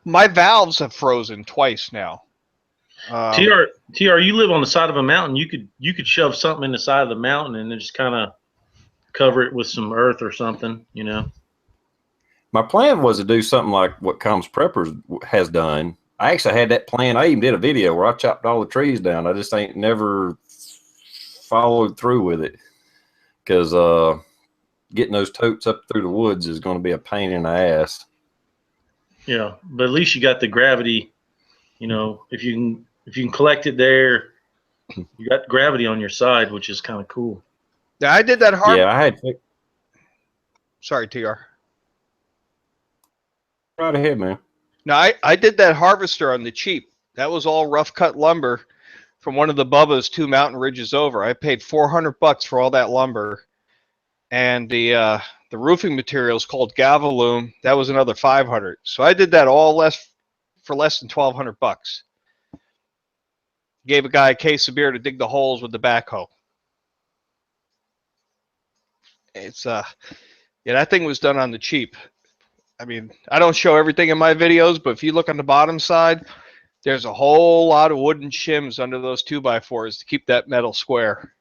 My valves have frozen twice now. TR, you live on the side of a mountain. You could shove something in the side of the mountain and then just kind of cover it with some earth or something. My plan was to do something like what TRprepper has done. I actually had that plan. I even did a video where I chopped all the trees down. I just ain't never followed through with it because getting those totes up through the woods is going to be a pain in the ass. Yeah, but at least you got the gravity. If you can collect it there, you got gravity on your side, which is kind of cool. Yeah, I did that hard. Yeah, I had. Sorry, TR. Right ahead, man. No, I did that harvester on the cheap. That was all rough cut lumber from one of the Bubba's 2 mountain ridges over. I paid $400 for all that lumber, and the roofing material is called Gavaloom. That was another $500. So I did that all for less than $1,200. Gave a guy a case of beer to dig the holes with the backhoe. It's yeah, that thing was done on the cheap. I mean, I don't show everything in my videos, but if you look on the bottom side, there's a whole lot of wooden shims under those 2x4s to keep that metal square.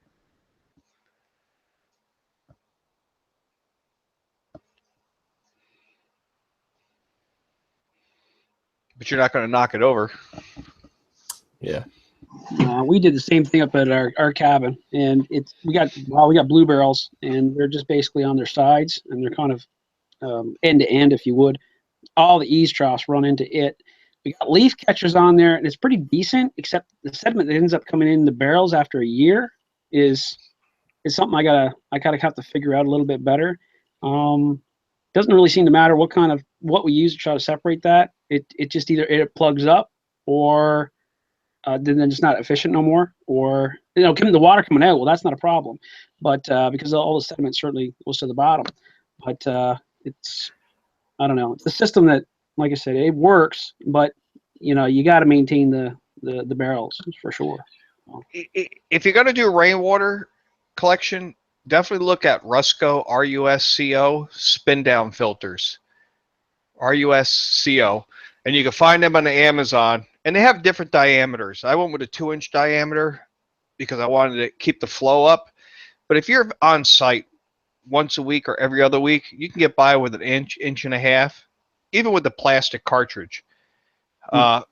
But you're not going to knock it over. Yeah. We did the same thing up at our cabin, and we got blue barrels, and they're just basically on their sides, and they're kind of end to end, if you would. All the eaves troughs run into it. We got leaf catchers on there, and it's pretty decent, except the sediment that ends up coming in the barrels after a year is something I gotta have to figure out a little bit better. Doesn't really seem to matter what we use to try to separate that. It just either it plugs up, or then it's not efficient no more, or the water coming out. Well, that's not a problem, but because all the sediment certainly goes to the bottom. But it's, I don't know. It's a system that, like I said, it works, but you got to maintain the barrels for sure. If you're going to do rainwater collection, definitely look at Rusco, RUSCO spin down filters. RUSCO, and you can find them on the Amazon, and they have different diameters. I went with a 2-inch diameter because I wanted to keep the flow up. But if you're on site once a week or every other week, you can get by with an inch and a half, even with the plastic cartridge. Come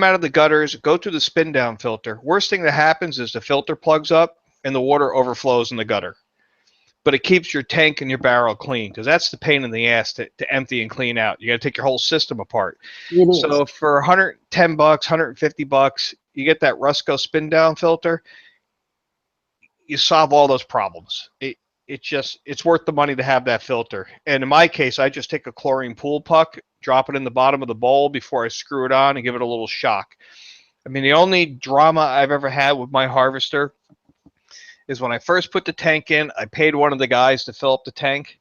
out of the gutters, go to the spin down filter. Worst thing that happens is the filter plugs up and the water overflows in the gutter. But it keeps your tank and your barrel clean, because that's the pain in the ass to empty and clean out. You got to take your whole system apart. So for $110, $150, you get that Rusco spin down filter. You solve all those problems. It's worth the money to have that filter. And in my case, I just take a chlorine pool puck, drop it in the bottom of the bowl before I screw it on and give it a little shock. I mean, the only drama I've ever had with my harvester is when I first put the tank in, I paid one of the guys to fill up the tank,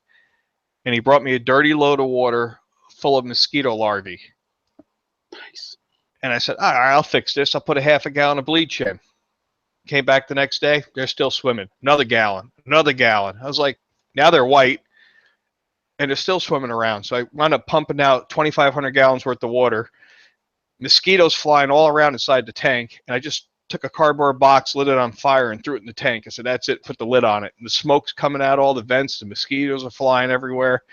and he brought me a dirty load of water full of mosquito larvae. Nice. And I said, all right, I'll fix this. I'll put a half a gallon of bleach in. Came back the next day, they're still swimming. Another gallon. I was like, now they're white, and they're still swimming around. So I wound up pumping out 2,500 gallons worth of water. Mosquitoes flying all around inside the tank, and I just took a cardboard box, lit it on fire, and threw it in the tank. I said, that's it, put the lid on it. And the smoke's coming out all the vents, the mosquitoes are flying everywhere.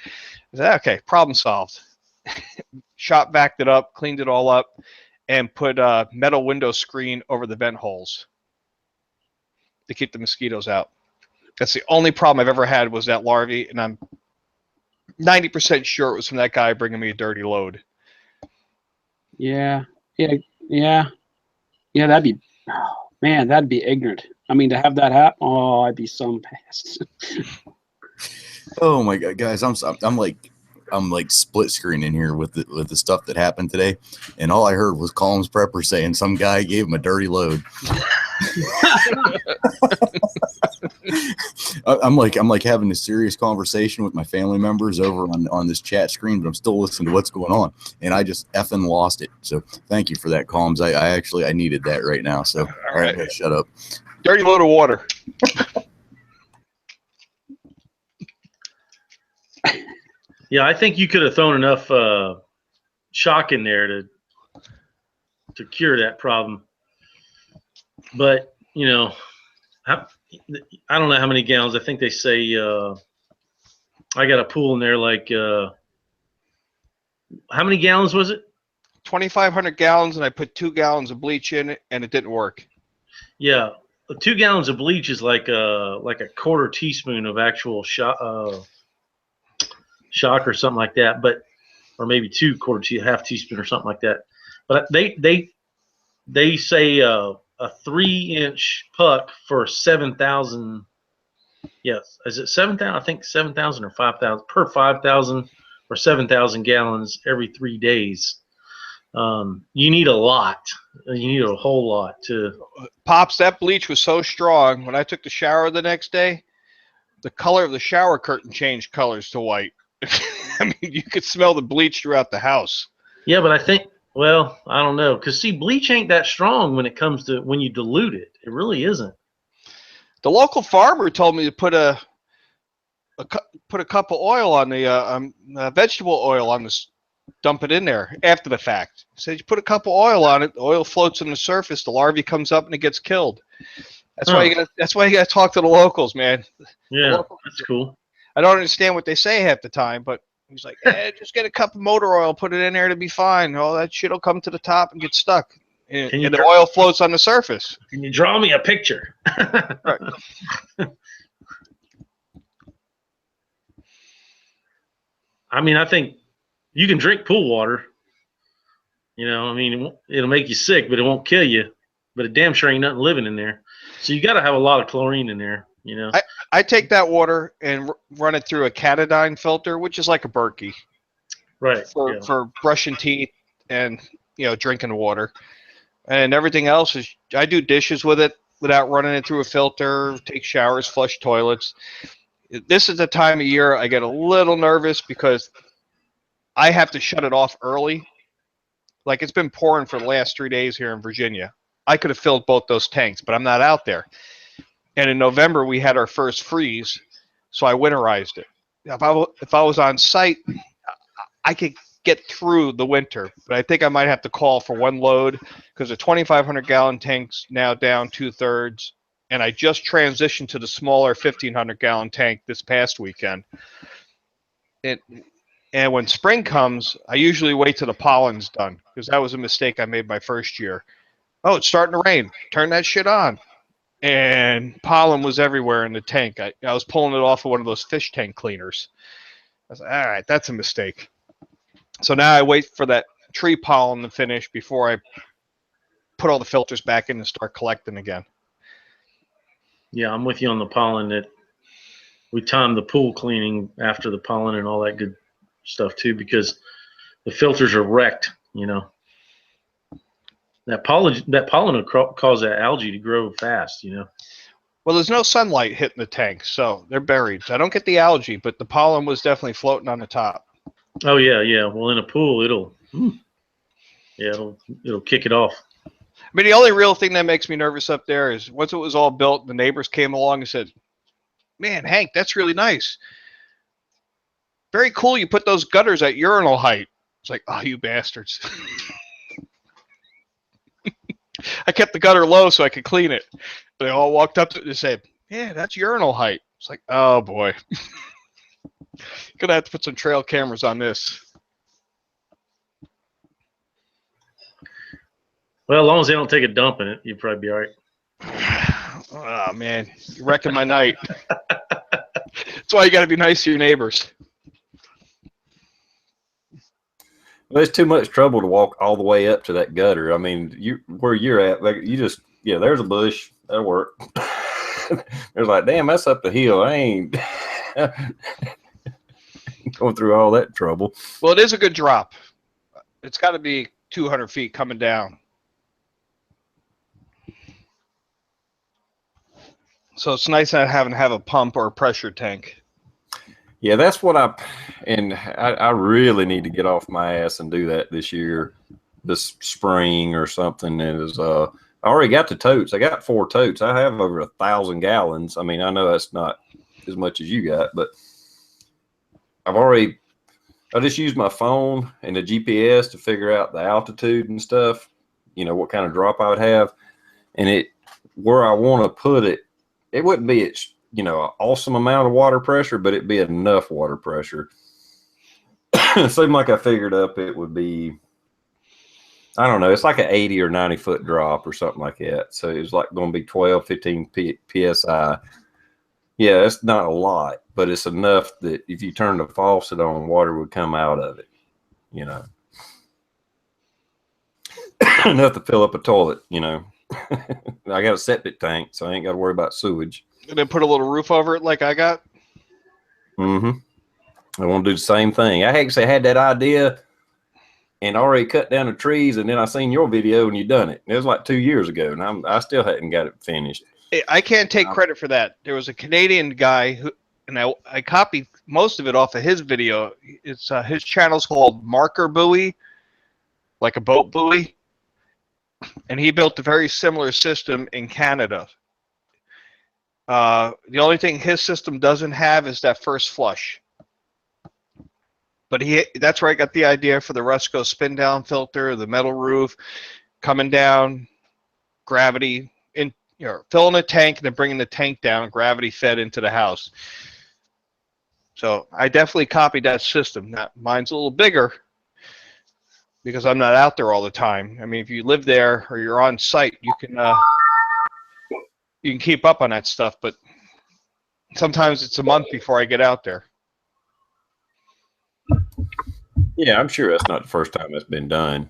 I said, okay, problem solved. Shop vacked it up, cleaned it all up, and put a metal window screen over the vent holes to keep the mosquitoes out. That's the only problem I've ever had, was that larvae, and I'm 90% sure it was from that guy bringing me a dirty load. Yeah. That'd be, oh, man, that'd be ignorant. I mean, to have that happen, oh, I'd be some past. Oh my God, guys, I'm like split screen in here with the stuff that happened today, and all I heard was TRprepper saying some guy gave him a dirty load. I'm like having a serious conversation with my family members over on this chat screen, but I'm still listening to what's going on, and I just effing lost it. So thank you for that, Calms. I actually needed that right now. So all right, shut up. Dirty load of water. Yeah, I think you could have thrown enough shock in there to cure that problem. But you know, I don't know how many gallons. I think they say I got a pool in there. Like, how many gallons was it? 2,500 gallons, and I put 2 gallons of bleach in it, and it didn't work. Yeah, 2 gallons of bleach is like a quarter teaspoon of actual shock or something like that. But or maybe half teaspoon or something like that. But they say a 3-inch puck for 7,000. Yes, is it 7,000? I think 7,000 or 5,000 per 5,000 or 7,000 gallons every 3 days. You need a lot. You need a whole lot to. Pops, that bleach was so strong. When I took the shower the next day, the color of the shower curtain changed colors to white. I mean, you could smell the bleach throughout the house. Yeah, but I think, well, I don't know, because see, bleach ain't that strong when it comes to when you dilute it. It really isn't. The local farmer told me to put a cup of oil on the vegetable oil on this, dump it in there after the fact. He said you put a cup of oil on it, the oil floats on the surface, the larvae comes up and it gets killed. That's why you got to talk to the locals, man. Yeah, that's cool. I don't understand what they say half the time, but he's like, just get a cup of motor oil, put it in there to be fine. All that shit will come to the top and get stuck. And the oil floats on the surface. Can you draw me a picture? Right. I mean, I think you can drink pool water. You know, I mean, it'll make you sick, but it won't kill you. But it damn sure ain't nothing living in there. So you got to have a lot of chlorine in there, you know. I take that water and run it through a Catadine filter, which is like a Berkey. Right. For brushing teeth and, drinking water. And everything else is, I do dishes with it without running it through a filter, take showers, flush toilets. This is the time of year I get a little nervous because I have to shut it off early. Like, it's been pouring for the last 3 days here in Virginia. I could have filled both those tanks, but I'm not out there. And in November, we had our first freeze, so I winterized it. If I was on site, I could get through the winter, but I think I might have to call for one load because the 2,500 gallon tank's now down 2/3, and I just transitioned to the smaller 1,500 gallon tank this past weekend. And when spring comes, I usually wait till the pollen's done because that was a mistake I made my first year. Oh, it's starting to rain. Turn that shit on. And pollen was everywhere in the tank. I was pulling it off of one of those fish tank cleaners. I was like, all right, that's a mistake. So now I wait for that tree pollen to finish before I put all the filters back in and start collecting again. Yeah, I'm with you on the pollen. That we time the pool cleaning after the pollen and all that good stuff too, because the filters are wrecked. You know, that pollen will cause that algae to grow fast. You know. Well, there's no sunlight hitting the tank, so they're buried. So I don't get the algae, but the pollen was definitely floating on the top. Oh yeah. Well, in a pool, it'll kick it off. I mean, the only real thing that makes me nervous up there is once it was all built, the neighbors came along and said, "Man, Hank, that's really nice. Very cool. You put those gutters at urinal height." It's like, oh, you bastards. I kept the gutter low so I could clean it. They all walked up to it and said, "Yeah, that's urinal height." It's like, oh boy. Gonna have to put some trail cameras on this. Well, as long as they don't take a dump in it, you'd probably be all right. Oh man, you're wrecking my night. That's why you got to be nice to your neighbors. Well, it's too much trouble to walk all the way up to that gutter. I mean, where you're at, like you just there's a bush. That'll work. There's like, damn, that's up the hill. I ain't going through all that trouble. Well, it is a good drop. It's got to be 200 feet coming down. So it's nice not having to have a pump or a pressure tank. Yeah, that's what I really need to get off my ass and do that this year, this spring or something. I already got the totes. I got 4 totes. I have over 1,000 gallons. I mean, I know that's not as much as you got, but I just use my phone and the GPS to figure out the altitude and stuff, what kind of drop I would have. And where I want to put it, it wouldn't be an awesome amount of water pressure, but it'd be enough water pressure. It seemed like I figured up it would be, I don't know, it's like an 80 or 90 foot drop or something like that. So it was like going to be 12, 15 PSI. Yeah, it's not a lot, but it's enough that if you turn the faucet on, water would come out of it, enough to fill up a toilet, I got a septic tank, so I ain't got to worry about sewage. And then put a little roof over it like I got? Mm-hmm. I want to do the same thing. I actually had that idea and already cut down the trees, and then I seen your video and you done it. It was like 2 years ago, and I still hadn't got it finished. I can't take credit for that. There was a Canadian guy who, and I copied most of it off of his video. It's his channel's called Marker Buoy, like a boat buoy, and he built a very similar system in Canada. The only thing his system doesn't have is that first flush. But that's where I got the idea for the Rusco spin down filter, the metal roof, coming down, gravity in, filling a tank and then bringing the tank down, gravity fed into the house. So I definitely copied that system. Now, mine's a little bigger because I'm not out there all the time. I mean, if you live there or you're on site, you can keep up on that stuff, but sometimes it's a month before I get out there. Yeah, I'm sure that's not the first time that's been done.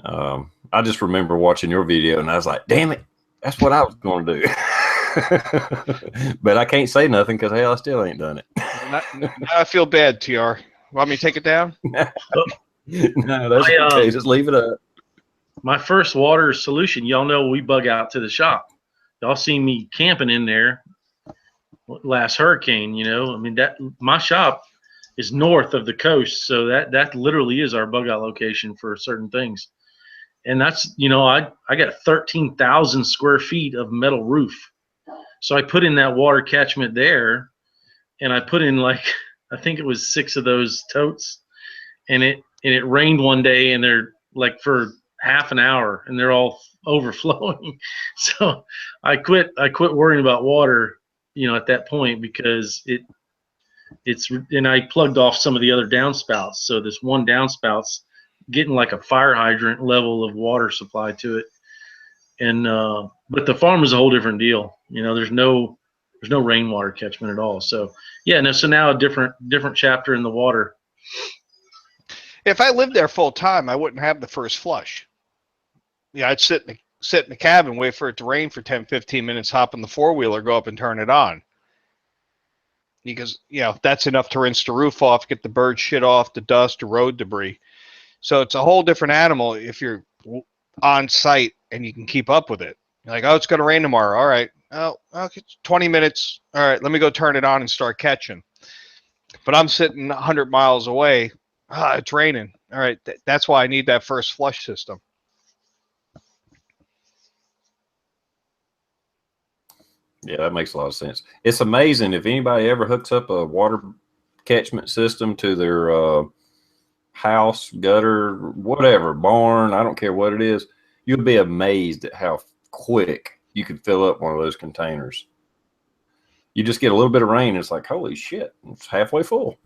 I just remember watching your video and I was like, damn it, that's what I was going to do. But I can't say nothing because, hell, I still ain't done it. Now I feel bad, TR. Want me to take it down? No, that's okay. Just leave it up. My first water solution, y'all know we bug out to the shop. Y'all seen me camping in there last hurricane, I mean, my shop is north of the coast, so that literally is our bug out location for certain things. And that's, I got 13,000 square feet of metal roof. So I put in that water catchment there, and I put in I think it was 6 of those totes, and it rained one day, and they're like for half an hour, and they're all overflowing. So I quit worrying about water, at that point, because and I plugged off some of the other downspouts. So this one downspout's getting like a fire hydrant level of water supply to it. And but the farm is a whole different deal. There's no rainwater catchment at all. So yeah, no. So now a different chapter in the water. If I lived there full time, I wouldn't have the first flush. Yeah, I'd sit in the cabin, wait for it to rain for 10, 15 minutes, hop in the 4-wheeler, go up and turn it on. Because, that's enough to rinse the roof off, get the bird shit off, the dust, the road debris. So it's a whole different animal if you're on site and you can keep up with it. You're like, oh, it's going to rain tomorrow. All right. Oh, okay, 20 minutes. All right, let me go turn it on and start catching. But I'm sitting 100 miles away. It's raining. All right, that's why I need that first flush system. Yeah, that makes a lot of sense. It's amazing if anybody ever hooks up a water catchment system to their house, gutter, whatever, barn, I don't care what it is, you'll be amazed at how quick you can fill up one of those containers. You just get a little bit of rain, and it's like, holy shit, it's halfway full,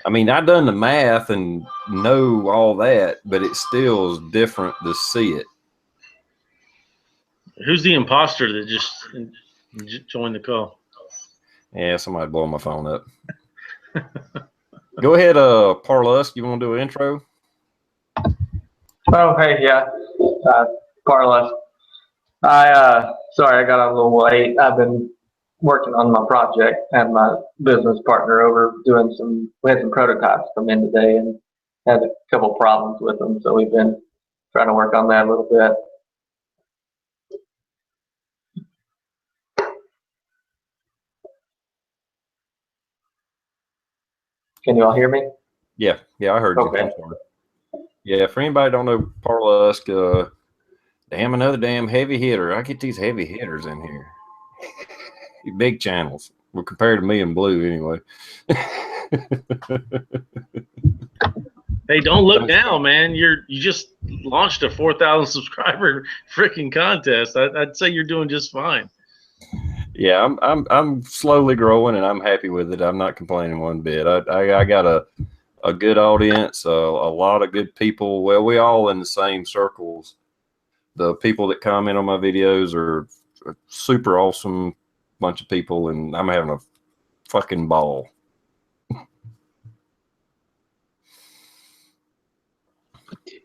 I mean, I done the math and know all that, but it still is different to see it. Who's the imposter that just joined the call? Yeah, somebody blowing my phone up. Go ahead, Parlus. You want to do an intro? Oh, hey, yeah. Carlos. Sorry I got on a little late. I've been working on my project and my business partner over we had some prototypes come in today and had a couple problems with them. So we've been trying to work on that a little bit. Can you all hear me? Yeah, I heard you. Okay. I'm sorry. Yeah, for anybody don't know Parlusk, damn, another damn heavy hitter. I get these heavy hitters in here. Big channels. Well, compared to me and Blue, anyway. Hey, don't look down, man. You just launched a 4,000 subscriber freaking contest. I'd say you're doing just fine. Yeah, I'm slowly growing, and I'm happy with it. I'm not complaining one bit. I got a good audience, a lot of good people. Well, we all in the same circles. The people that comment on my videos are a super awesome bunch of people, and I'm having a fucking ball.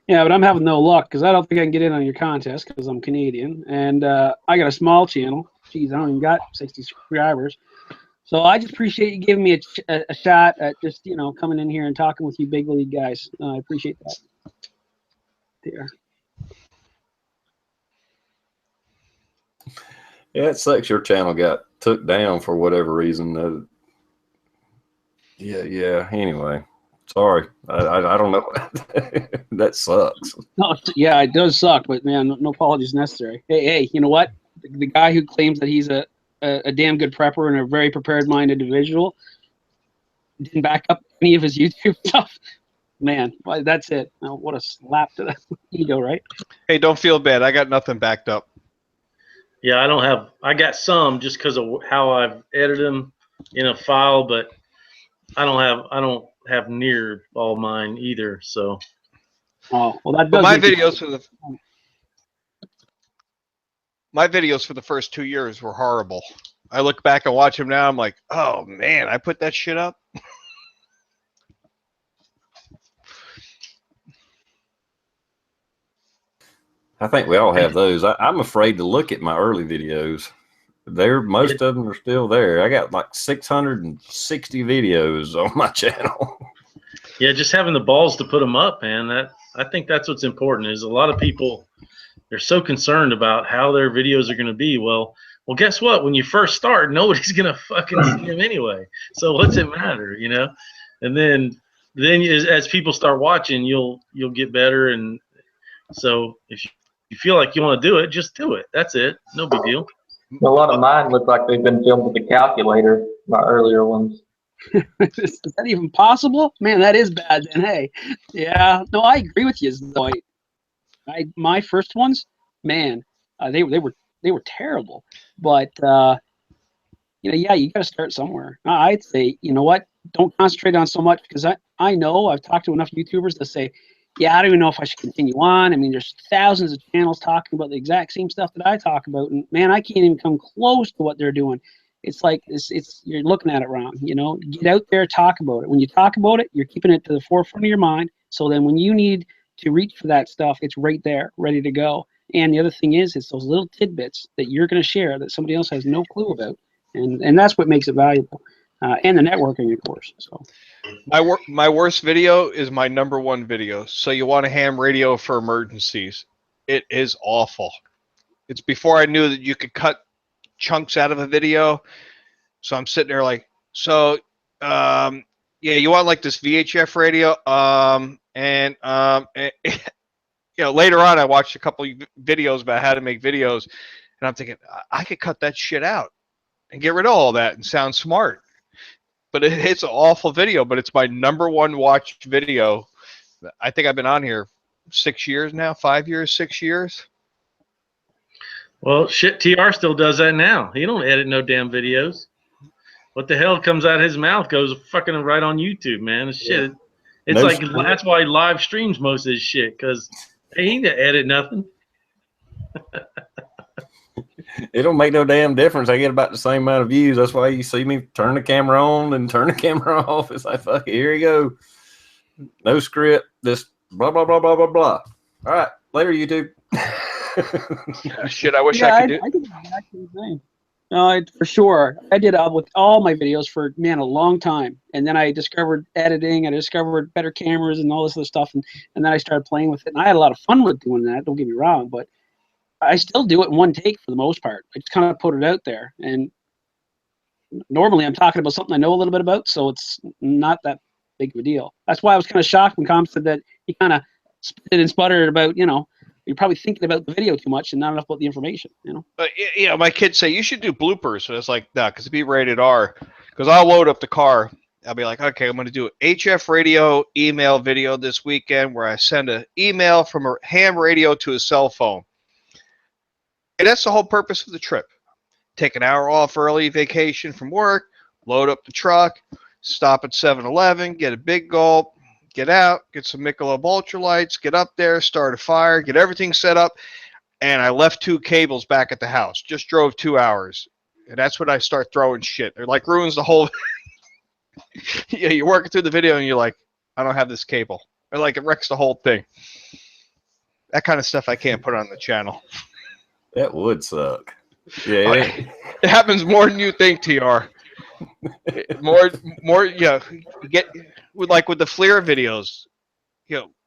Yeah, but I'm having no luck because I don't think I can get in on your contest because I'm Canadian, and I got a small channel. Jeez, I don't even got 60 subscribers. So I just appreciate you giving me a shot at just, you know, coming in here and talking with you big league guys. I appreciate that. There. Yeah, it sucks your channel got took down for whatever reason. Yeah. Anyway, sorry. I don't know. That sucks. No, yeah, it does suck, but man, no apologies necessary. Hey, you know what? The guy who claims that he's a damn good prepper and a very prepared-minded individual didn't back up any of his YouTube stuff. Man, well, that's it. Now, what a slap to the ego, right? Hey, don't feel bad. I got nothing backed up. Yeah, I got some just because of how I've edited them in a file, but I don't have near all mine either. So. Oh, well, that But does my make videos for the first 2 years were horrible. I look back and watch them now. I'm like, oh man, I put that shit up. I think we all have those. I'm afraid to look at my early videos. Most of them are still there. I got like 660 videos on my channel. Yeah, just having the balls to put them up, man. I think that's what's important. Is a lot of people, they're so concerned about how their videos are going to be. Well, guess what? When you first start, nobody's going to fucking see them anyway. So what's it matter, you know? And then as people start watching, you'll get better. And so if you feel like you want to do it, just do it. That's it. No big deal. A lot of mine look like they've been filmed with a calculator, my earlier ones. Is that even possible? Man, that is bad then. Hey, yeah, no, I agree with you. Though my first ones, man, they were terrible. But you know, yeah, you got to start somewhere. I'd say, you know what? Don't concentrate on so much because I know I've talked to enough YouTubers that say, yeah, I don't even know if I should continue on. I mean, there's thousands of channels talking about the exact same stuff that I talk about, and man, I can't even come close to what they're doing. It's like it's you're looking at it wrong. You know, get out there, talk about it. When you talk about it, you're keeping it to the forefront of your mind. So then, when you need to reach for that stuff, it's right there, ready to go. And the other thing is, it's those little tidbits that you're going to share that somebody else has no clue about, and that's what makes it valuable. And the networking, of course. So. My worst video is my #1 video. So you want a ham radio for emergencies? It is awful. It's before I knew that you could cut chunks out of a video. So I'm sitting there like, so yeah, you want like this VHF radio? And you know, later on I watched a couple videos about how to make videos, and I'm thinking I could cut that shit out and get rid of all that and sound smart. But it's an awful video, but it's my #1 watched video. I think I've been on here 6 years now, 5 years, 6 years. Well, shit, TR still does that now. He don't edit no damn videos. What the hell comes out of his mouth goes fucking right on YouTube, man. It's shit. It's No like script. that's why he live streams most of his shit, because he ain't to edit nothing. It don't make no damn difference. I get about the same amount of views. That's why you see me turn the camera on and turn the camera off. It's like, fuck it, here you go. No script, just blah, blah, blah, blah, blah, blah. All right, later, YouTube. Shit, I wish I could do. I did the exact same thing. For sure. I did with all my videos for, man, a long time. And then I discovered editing. I discovered better cameras and all this other stuff. And then I started playing with it. And I had a lot of fun with doing that. Don't get me wrong. But I still do it in one take for the most part. I just kind of put it out there. And normally I'm talking about something I know a little bit about. So it's not that big of a deal. That's why I was kind of shocked when Tom said that he kind of spitted and sputtered about, you're probably thinking about the video too much and not enough about the information, But my kids say you should do bloopers. So it's like, no, because it'd be rated R. Because I'll load up the car. I'll be like, okay, I'm going to do HF radio email video this weekend where I send an email from a ham radio to a cell phone. And that's the whole purpose of the trip. Take an hour off early vacation from work, load up the truck, stop at 7-Eleven, get a big gulp, get out, get some Michelob Ultralights, get up there, start a fire, get everything set up. And I left 2 cables back at the house. Just drove 2 hours. And that's when I start throwing shit. It like ruins the whole... you're working through the video and you're like, I don't have this cable. Or like it wrecks the whole thing. That kind of stuff I can't put on the channel. That would suck. Yeah. It happens more than you think, TR. More, you get with the FLIR videos.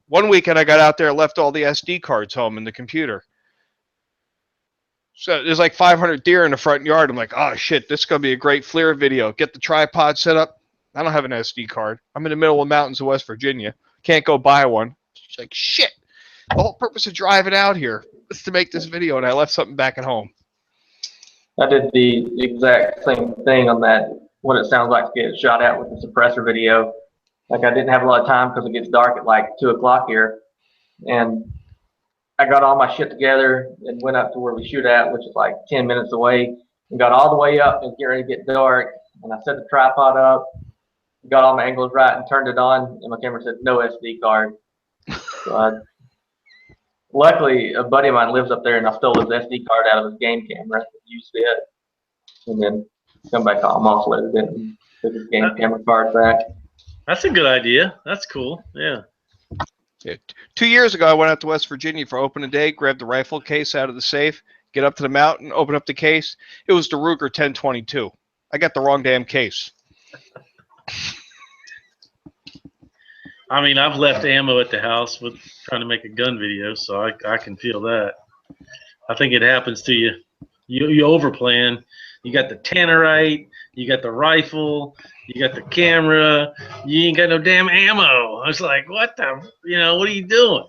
One weekend I got out there, left all the SD cards home in the computer. So there's like 500 deer in the front yard. I'm like, oh shit, this is gonna be a great FLIR video. Get the tripod set up. I don't have an SD card. I'm in the middle of the mountains of West Virginia. Can't go buy one. She's like, shit. The whole purpose of driving out here is to make this video, and I left something back at home. I did the exact same thing on that, what it sounds like to get shot at with the suppressor video. Like I didn't have a lot of time because it gets dark at like 2 o'clock here. And I got all my shit together and went up to where we shoot at, which is like 10 minutes away, and got all the way up and get ready to get dark. And I set the tripod up, got all my angles right and turned it on, and my camera said no SD card. So luckily, a buddy of mine lives up there, and I stole his SD card out of his game camera, used it, and then come back home, offloaded it, and took his game camera card back. That's a good idea. That's cool. Yeah. 2 years ago, I went out to West Virginia for opening day, grabbed the rifle case out of the safe, get up to the mountain, open up the case. It was the Ruger 1022. I got the wrong damn case. I mean, I've left ammo at the house with trying to make a gun video, so I can feel that. I think it happens to you. You overplan. You got the tannerite, you got the rifle, you got the camera, you ain't got no damn ammo. I was like, what the, what are you doing,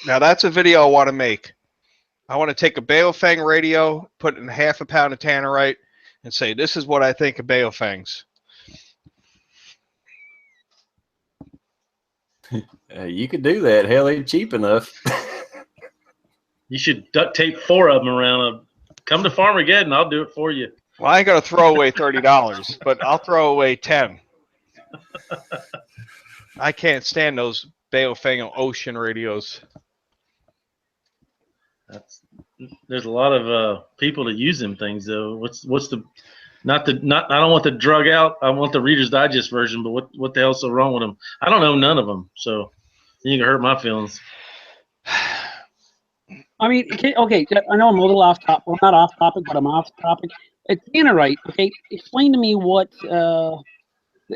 Now that's a video I want to make. I want to take a Baofeng radio, put in half a pound of tannerite, and say, this is what I think of Baofengs. You could do that. Hell, they're cheap enough. You should duct tape 4 of them around. Come to Farmageddon, I'll do it for you. Well, I ain't gonna throw away $30, but I'll throw away 10. I can't stand those Baofeng Ocean radios. There's a lot of people that use them things though. What's the I don't want the drug out. I want the Reader's Digest version. But what the hell's so wrong with them? I don't know none of them, so you can hurt my feelings. I mean, okay, I know I'm a little off topic. Well, not off topic, but I'm off topic. It's tannerite. Okay, explain to me what the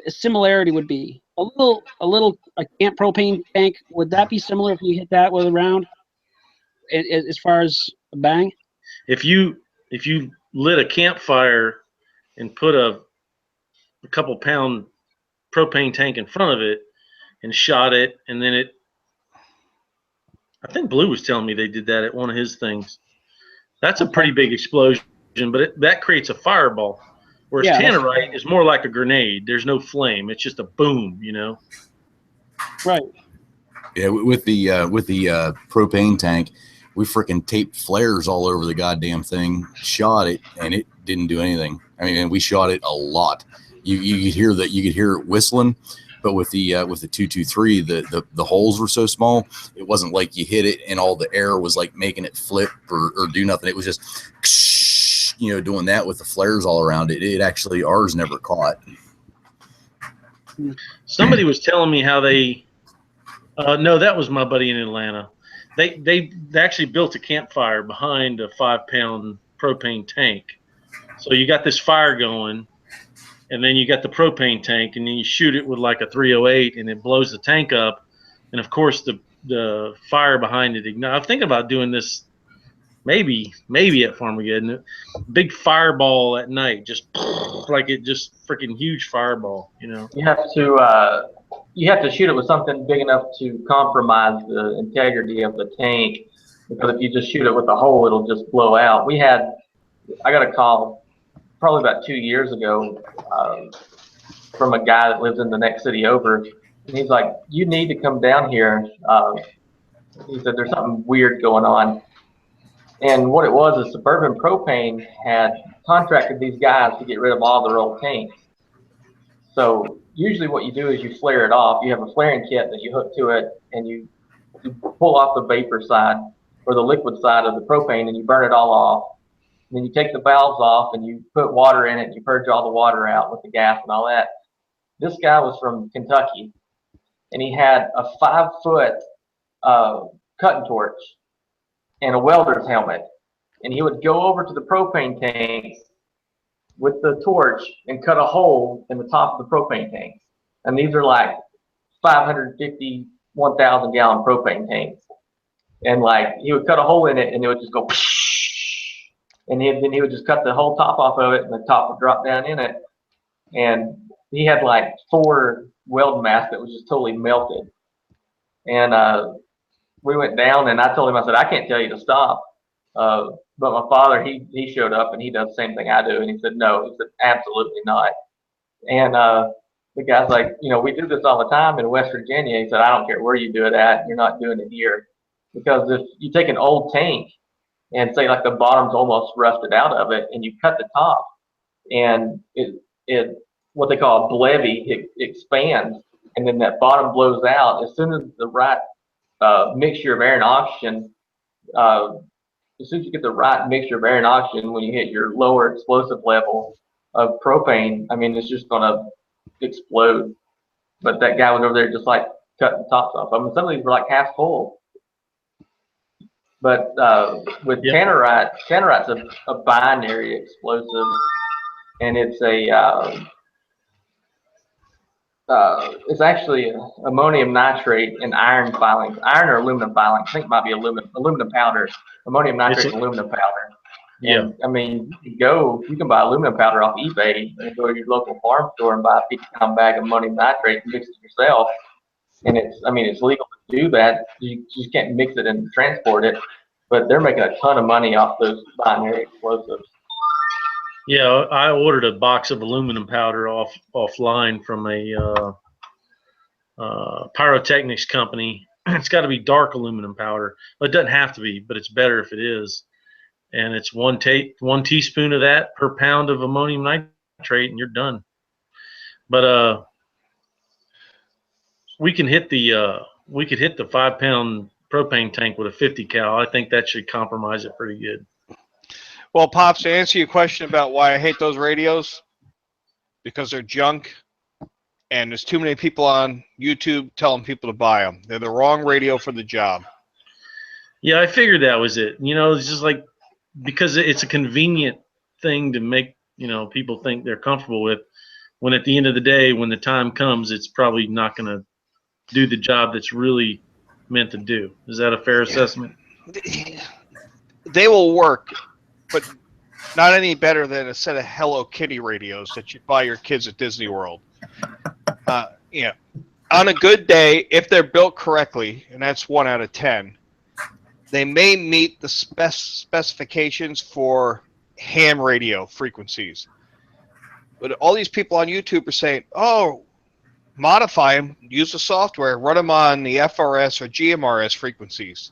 similarity would be. A little camp propane tank. Would that be similar if you hit that with a round? As far as a bang. If you lit a campfire and put a couple pound propane tank in front of it and shot it, and then I think Blue was telling me they did that at one of his things. That's a pretty big explosion, but that creates a fireball. Whereas tannerite is more like a grenade. There's no flame. It's just a boom, Right. Yeah, with the propane tank, we freaking taped flares all over the goddamn thing, shot it, and it didn't do anything. I mean, and we shot it a lot. You could hear it whistling. But with the 223, the holes were so small, it wasn't like you hit it and all the air was like making it flip or do nothing. It was just, doing that with the flares all around it. It actually, ours never caught. Somebody was telling me how they, no, that was my buddy in Atlanta. They actually built a campfire behind a 5-pound propane tank. So you got this fire going. And then you got the propane tank, and then you shoot it with like a 308, and it blows the tank up. And of course, the fire behind it ignites. I'm thinking about doing this maybe at Farmageddon. Big fireball at night, just like it, just freaking huge fireball. You know. You have to shoot it with something big enough to compromise the integrity of the tank, because if you just shoot it with a hole, it'll just blow out. I got a call probably about 2 years ago from a guy that lives in the next city over, and he's like, "You need to come down here." He said, "There's something weird going on." And what it was is Suburban Propane had contracted these guys to get rid of all their old tanks. So usually what you do is you flare it off. You have a flaring kit that you hook to it, and you pull off the vapor side or the liquid side of the propane, and you burn it all off. And then you take the valves off and you put water in it, and you purge all the water out with the gas and all that. This guy was from Kentucky, and he had a 5-foot cutting torch and a welder's helmet. And he would go over to the propane tanks with the torch and cut a hole in the top of the propane tanks. And these are like 550, 1,000 gallon propane tanks. And like he would cut a hole in it, and it would just go, and then he would just cut the whole top off of it, and the top would drop down in it. And he had like 4 weld masks that was just totally melted. And we went down, and I told him, I said, "I can't tell you to stop." But my father, he showed up, and he does the same thing I do. And he said, "No," he said, "absolutely not." And the guy's like, "We do this all the time in West Virginia." He said, "I don't care where you do it at, you're not doing it here. Because if you take an old tank and say like the bottom's almost rusted out of it, and you cut the top, and it what they call a levee, it expands, and then that bottom blows out. As soon as the right mixture of air and oxygen, as soon as you get the right mixture of air and oxygen, when you hit your lower explosive level of propane, I mean, it's just gonna explode." But that guy was over there just like cutting the tops off. I mean, some of these were like half full. But with Tannerite's a binary explosive, and it's actually ammonium nitrate and iron filings, iron or aluminum filings. I think it might be aluminum powder, ammonium nitrate and aluminum powder. Yeah. And I mean, you can buy aluminum powder off eBay and go to your local farm store and buy a 50-pound bag of ammonium nitrate and mix it yourself. And it's legal to do that. You just can't mix it and transport it. But they're making a ton of money off those binary explosives. Yeah, I ordered a box of aluminum powder offline from a pyrotechnics company. It's got to be dark aluminum powder. Well, it doesn't have to be, but it's better if it is. And it's one teaspoon of that per pound of ammonium nitrate, and you're done. But we could hit the 5-pound propane tank with a 50 cal. I think that should compromise it pretty good. Well, Pops, to answer your question about why I hate those radios, because they're junk, and there's too many people on YouTube telling people to buy them. They're the wrong radio for the job. Yeah, I figured that was it. It's just like, because it's a convenient thing to make, people think they're comfortable with, when at the end of the day, when the time comes, it's probably not going to do the job that's really meant to do. Is that a fair assessment? They will work, but not any better than a set of Hello Kitty radios that you buy your kids at Disney World. On a good day, if they're built correctly, and that's 1 out of 10, they may meet the specifications for ham radio frequencies. But all these people on YouTube are saying, "Oh, modify them, use the software, run them on the FRS or GMRS frequencies."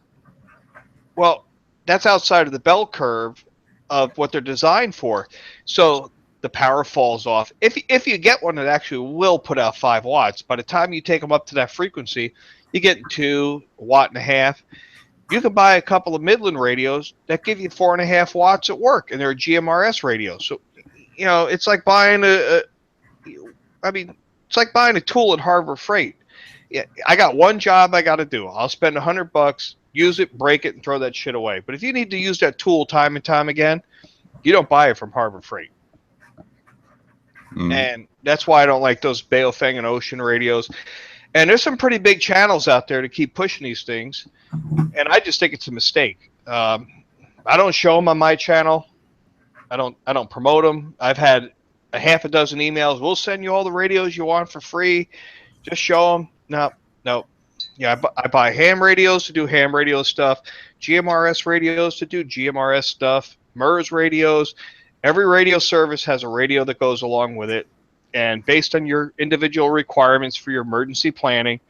Well, that's outside of the bell curve of what they're designed for. So the power falls off. If you get one that actually will put out 5 watts, by the time you take them up to that frequency, you get 2, 1.5 watts. You can buy a couple of Midland radios that give you 4.5 watts at work, and they're a GMRS radio. So, it's like buying it's like buying a tool at Harbor Freight. Yeah, I got one job I got to do. I'll spend $100, use it, break it, and throw that shit away. But if you need to use that tool time and time again, you don't buy it from Harbor Freight. And that's why I don't like those Baofeng and Ocean radios. And there's some pretty big channels out there to keep pushing these things, and I just think it's a mistake. I don't show them on my channel. I don't promote them. I've had a half a dozen emails. We'll send you all the radios you want for free. Just show them. No. Yeah, I buy ham radios to do ham radio stuff, GMRS radios to do GMRS stuff, MERS radios. Every radio service has a radio that goes along with it. And based on your individual requirements for your emergency planning,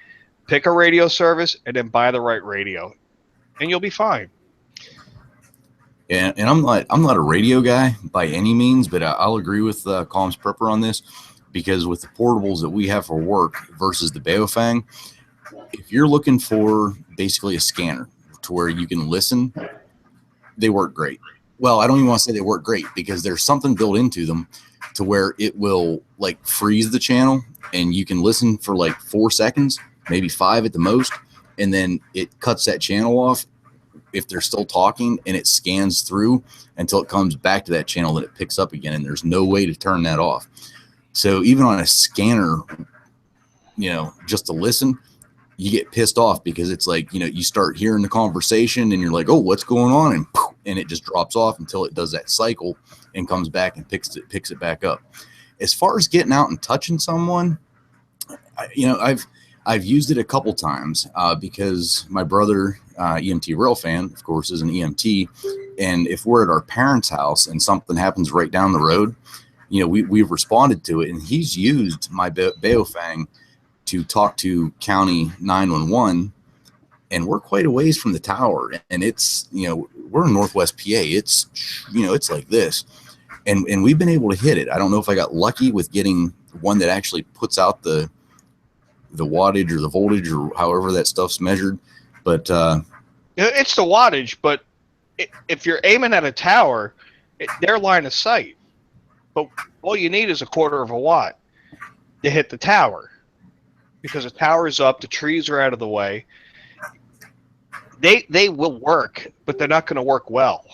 pick a radio service and then buy the right radio, and you'll be fine. And I'm not a radio guy by any means, but I'll agree with TRprepper on this, because with the portables that we have for work versus the Baofeng, if you're looking for basically a scanner to where you can listen, they work great. Well, I don't even want to say they work great, because there's something built into them to where it will like freeze the channel and you can listen for like 4 seconds, maybe 5 at the most, and then it cuts that channel off if they're still talking, and it scans through until it comes back to that channel that it picks up again, and there's no way to turn that off. So even on a scanner, just to listen, you get pissed off, because it's like, you start hearing the conversation and you're like, oh, what's going on? And poof, and it just drops off until it does that cycle and comes back and picks it back up. As far as getting out and touching someone, I've used it a couple times because my brother, EMT rail fan, of course, is an EMT. And if we're at our parents' house and something happens right down the road, we've responded to it. And he's used my Baofeng to talk to county 911. And we're quite a ways from the tower. And it's, we're in Northwest PA. It's, it's like this. And we've been able to hit it. I don't know if I got lucky with getting one that actually puts out the wattage or the voltage or however that stuff's measured, but it's the wattage. But if you're aiming at a tower, their line of sight, but all you need is a 1/4 of a watt to hit the tower, because the tower is up, the trees are out of the way. They will work, but they're not going to work well.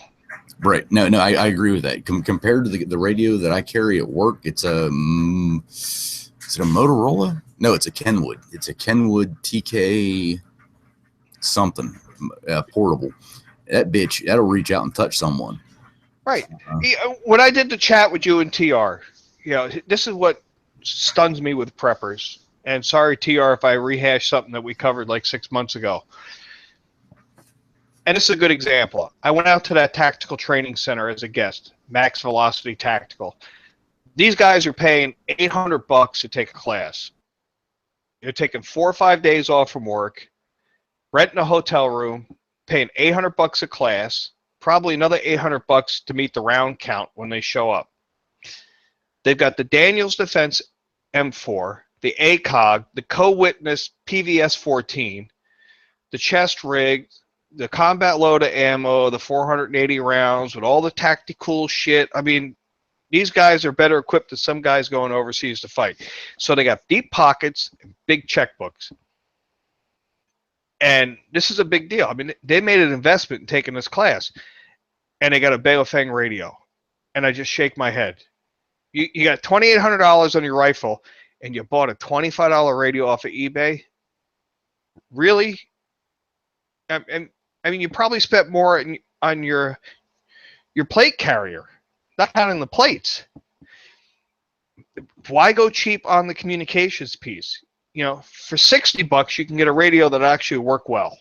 Right. No, I agree with that. Compared to the radio that I carry at work, it's is it a Motorola? No, it's a Kenwood. It's a Kenwood TK something portable. That bitch, that'll reach out and touch someone. Right. When I did the chat with you and TR, this is what stuns me with preppers. And sorry, TR, if I rehash something that we covered like 6 months ago. And this is a good example. I went out to that tactical training center as a guest, Max Velocity Tactical. These guys are paying $800 to take a class. They're taking 4 or 5 days off from work, renting a hotel room, paying $800 a class, probably another $800 to meet the round count when they show up. They've got the Daniels Defense M4, the ACOG, the Co-Witness PVS-14, the chest rig, the combat load of ammo, the 480 rounds with all the tactical shit. I mean, these guys are better equipped than some guys going overseas to fight. So they got deep pockets and big checkbooks. And this is a big deal. I mean, they made an investment in taking this class. And they got a Baofeng radio. And I just shake my head. You got $2,800 on your rifle, and you bought a $25 radio off of eBay? Really? And I mean, you probably spent more on your plate carrier, not counting the plates. Why go cheap on the communications piece? For $60 you can get a radio that actually work well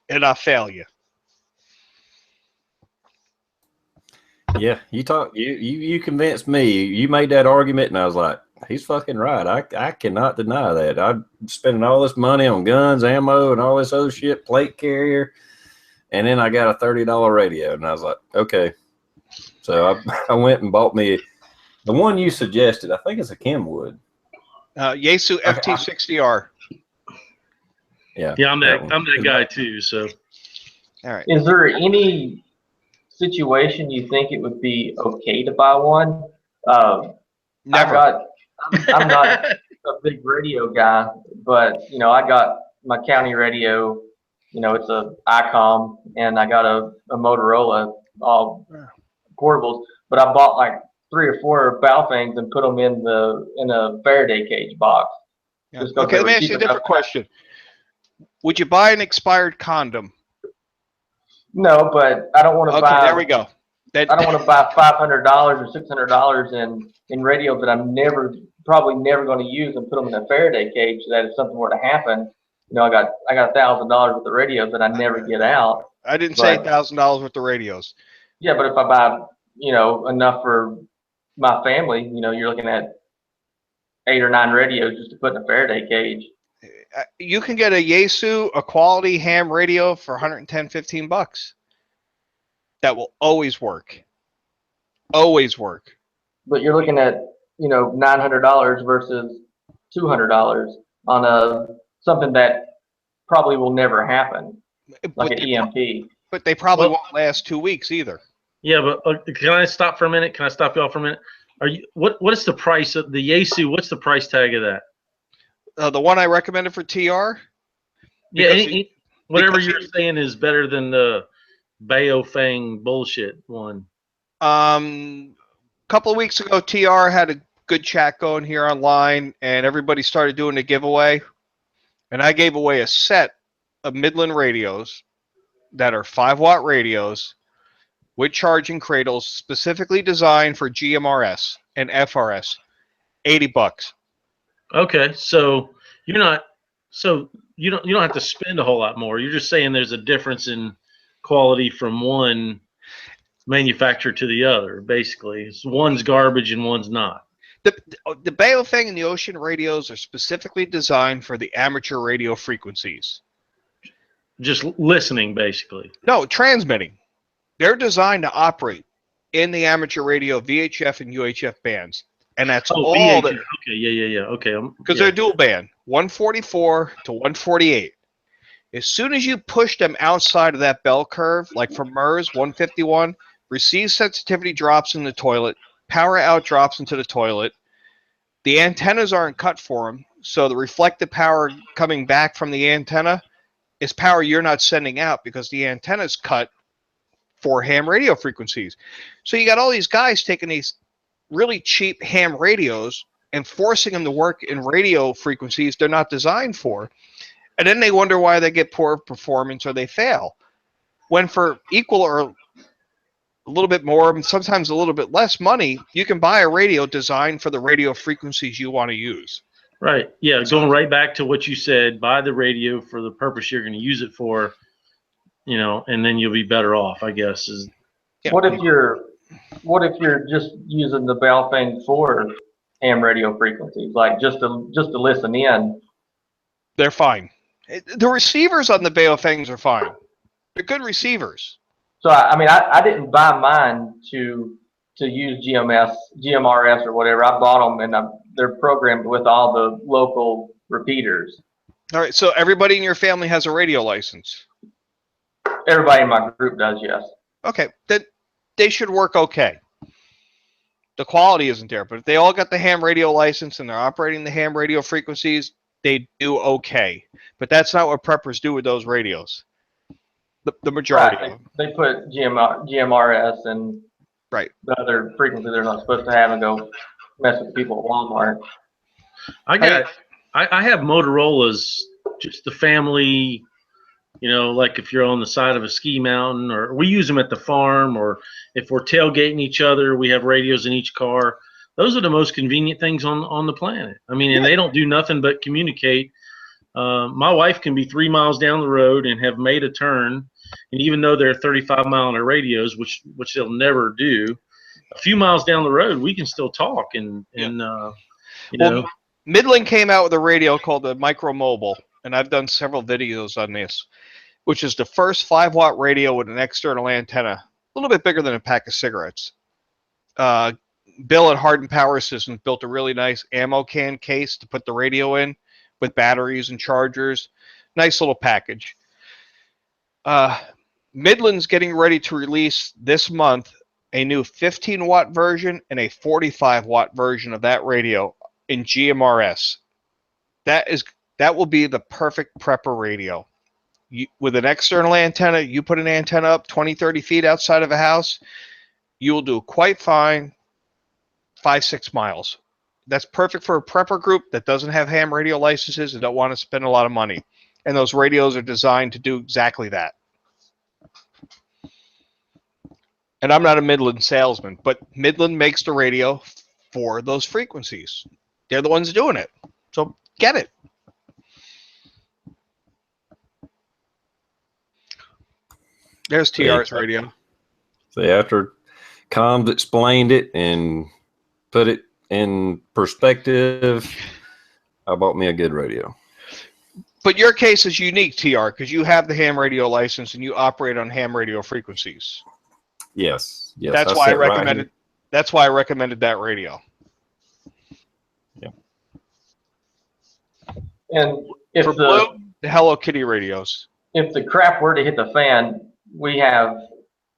and not fail you. Yeah, you convinced me. You made that argument, and I was like, he's fucking right. I cannot deny that. I'm spending all this money on guns, ammo, and all this other shit, plate carrier, and then I got a $30 radio, and I was like, okay. So I went and bought me the one you suggested. I think it's a Kenwood. Yaesu FT60R. Yeah. Yeah, I'm that guy too. So, all right. Is there any situation you think it would be okay to buy one? Never. I'm not a big radio guy, but I got my county radio. It's a ICOM, and I got a Motorola, all portables. But I bought like 3 or 4 Baofengs and put them in a Faraday cage box. Yeah. Okay, let me ask you a different question. Would you buy an expired condom? No, but I don't want to Okay, buy. there we go. I don't want to buy $500 or $600 in radios that I'm probably never going to use and put them in a Faraday cage. So that if something were to happen, I got $1,000 worth of radios that I never get out. I didn't say But $1,000 worth of radios. yeah, but if I buy enough for my family, you're looking at 8 or 9 radios just to put in a Faraday cage. You can get a Yaesu, a quality ham radio for $110, $15. That will always work. Always work. But you're looking at $900 versus $200 on something that probably will never happen, like an EMP. But they probably won't last 2 weeks either. Yeah, but can I stop for a minute? Can I stop y'all for a minute? What is the price of the Yaesu? What's the price tag of that? The one I recommended for TR? Yeah, whatever you're saying is better than the Baofeng bullshit one. Couple of weeks ago, TR had a good chat going here online, and everybody started doing a giveaway. And I gave away a set of Midland radios that are 5-watt radios with charging cradles specifically designed for GMRS and FRS. $80. Okay, so you don't have to spend a whole lot more. You're just saying there's a difference in quality from one manufacturer to the other. Basically, one's garbage and one's not. The Baofeng and the Ocean radios are specifically designed for the amateur radio frequencies. Just listening, basically. No, transmitting. They're designed to operate in the amateur radio VHF and UHF bands. And that's all VHF. that. Okay, yeah. Okay. Because they're dual band, 144 to 148. As soon as you push them outside of that bell curve, like from MERS 151, receive sensitivity drops in the toilet, power out drops into the toilet. The antennas aren't cut for them, so the reflected power coming back from the antenna is power you're not sending out because the antenna's cut for ham radio frequencies. So you got all these guys taking these really cheap ham radios and forcing them to work in radio frequencies they're not designed for. And then they wonder why they get poor performance or they fail. When for equal or a little bit more, and sometimes a little bit less money, you can buy a radio designed for the radio frequencies you want to use. Right. Yeah, going right back to what you said, buy the radio for the purpose you're going to use it for, and then you'll be better off, I guess. What if you're just using the Baofeng for ham radio frequencies, like just to listen in? They're fine. The receivers on the Baofengs are fine. They're good receivers. So I didn't buy mine to use GMRS or whatever. I bought them and they're programmed with all the local repeaters. All right. So everybody in your family has a radio license. Everybody in my group does, yes. Okay, then they should work okay. The quality isn't there, but if they all got the ham radio license and they're operating the ham radio frequencies, they do okay. But that's not what preppers do with those radios. The majority of them. They put GMRS and the other frequency they're not supposed to have and go mess with people at Walmart. I have Motorola's, just the family. Like if you're on the side of a ski mountain, or we use them at the farm, or if we're tailgating each other, we have radios in each car. Those are the most convenient things on the planet. And they don't do nothing but communicate. My wife can be 3 miles down the road and have made a turn, and even though they're 35-mile-an-hour radios, which they'll never do, a few miles down the road, we can still talk. Midland came out with a radio called the Micro Mobile, and I've done several videos on this, which is the first 5-watt radio with an external antenna, a little bit bigger than a pack of cigarettes. Bill at Hardin Power Systems built a really nice ammo can case to put the radio in with batteries and chargers. Nice little package. Midland's getting ready to release this month a new 15-watt version and a 45-watt version of that radio in GMRS. That will be the perfect prepper radio. With an external antenna, you put an antenna up 20, 30 feet outside of a house, you will do quite fine 5-6 miles. That's perfect for a prepper group that doesn't have ham radio licenses and don't want to spend a lot of money. And those radios are designed to do exactly that. And I'm not a Midland salesman, but Midland makes the radio for those frequencies. They're the ones doing it. So get it. There's TR's radio. So after Combs explained it and put it in perspective, I bought me a good radio. But your case is unique, TR, because you have the ham radio license and you operate on ham radio frequencies. Yes. That's why I recommended. That's why I recommended that radio. Yeah. And if For Blue, the Hello Kitty radios. If the crap were to hit the fan, we have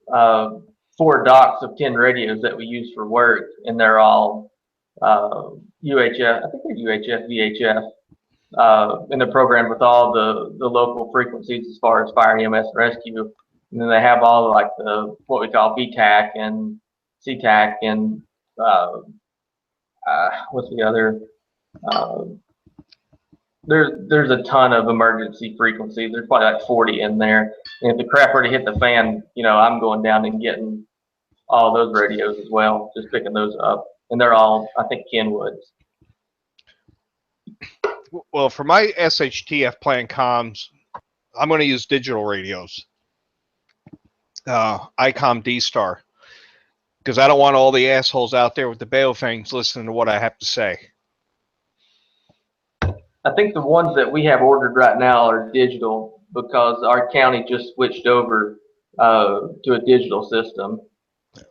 4 docks of 10 radios that we use for work, and they're all UHF. I think they're UHF, VHF, and they're programmed with all the local frequencies as far as fire, EMS, and rescue. And then they have all like the what we call VTAC and CTAC and what's the other? There's a ton of emergency frequencies. There's probably like 40 in there. And if the crap were to hit the fan, I'm going down and getting all those radios as well, just picking those up. And they're all, I think, Kenwoods. Well, for my S.H.T.F. playing comms, I'm going to use digital radios. ICOM D-Star. Because I don't want all the assholes out there with the Baofangs listening to what I have to say. I think the ones that we have ordered right now are digital because our county just switched over to a digital system.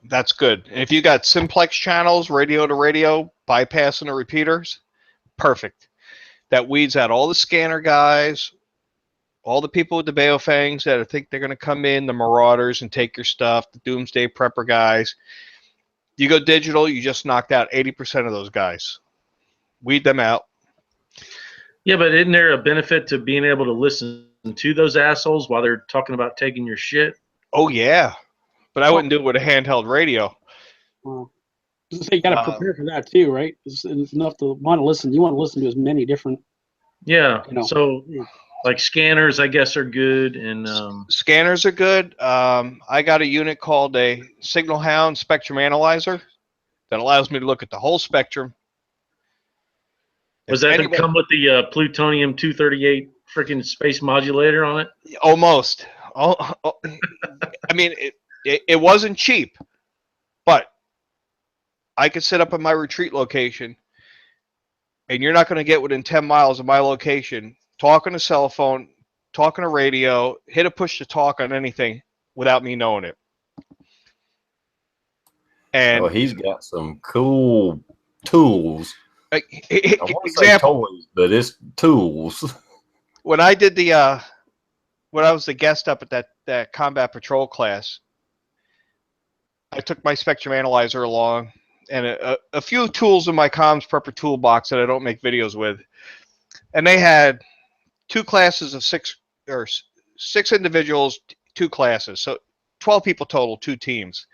That's good. And if you got simplex channels, radio to radio, bypassing the repeaters, perfect. That weeds out all the scanner guys, all the people with the Baofangs that think they're going to come in, the marauders and take your stuff, the doomsday prepper guys. You go digital, you just knocked out 80% of those guys. Weed them out. Yeah, but isn't there a benefit to being able to listen to those assholes while they're talking about taking your shit? Oh, yeah. But I wouldn't do it with a handheld radio. Well, you got to prepare for that too, right? It's enough to want to listen. You want to listen to as many different. Yeah. So, like scanners, I guess, are good, and scanners are good. I got a unit called a Signal Hound Spectrum Analyzer that allows me to look at the whole spectrum. Was that to come with the plutonium 238 freaking space modulator on it? Almost. I mean, it wasn't cheap, but I could sit up at my retreat location, and you're not going to get within 10 miles of my location, talk on a cell phone, talk on a radio, hit a push to talk on anything without me knowing it. And he's got some cool tools. I want to say toys, but it's tools. When I did when I was the guest up at that combat patrol class, I took my spectrum analyzer along and a few tools in my comms prepper toolbox that I don't make videos with, and they had 2 classes of 6 individuals, 2 classes, so 12 people total, 2 teams,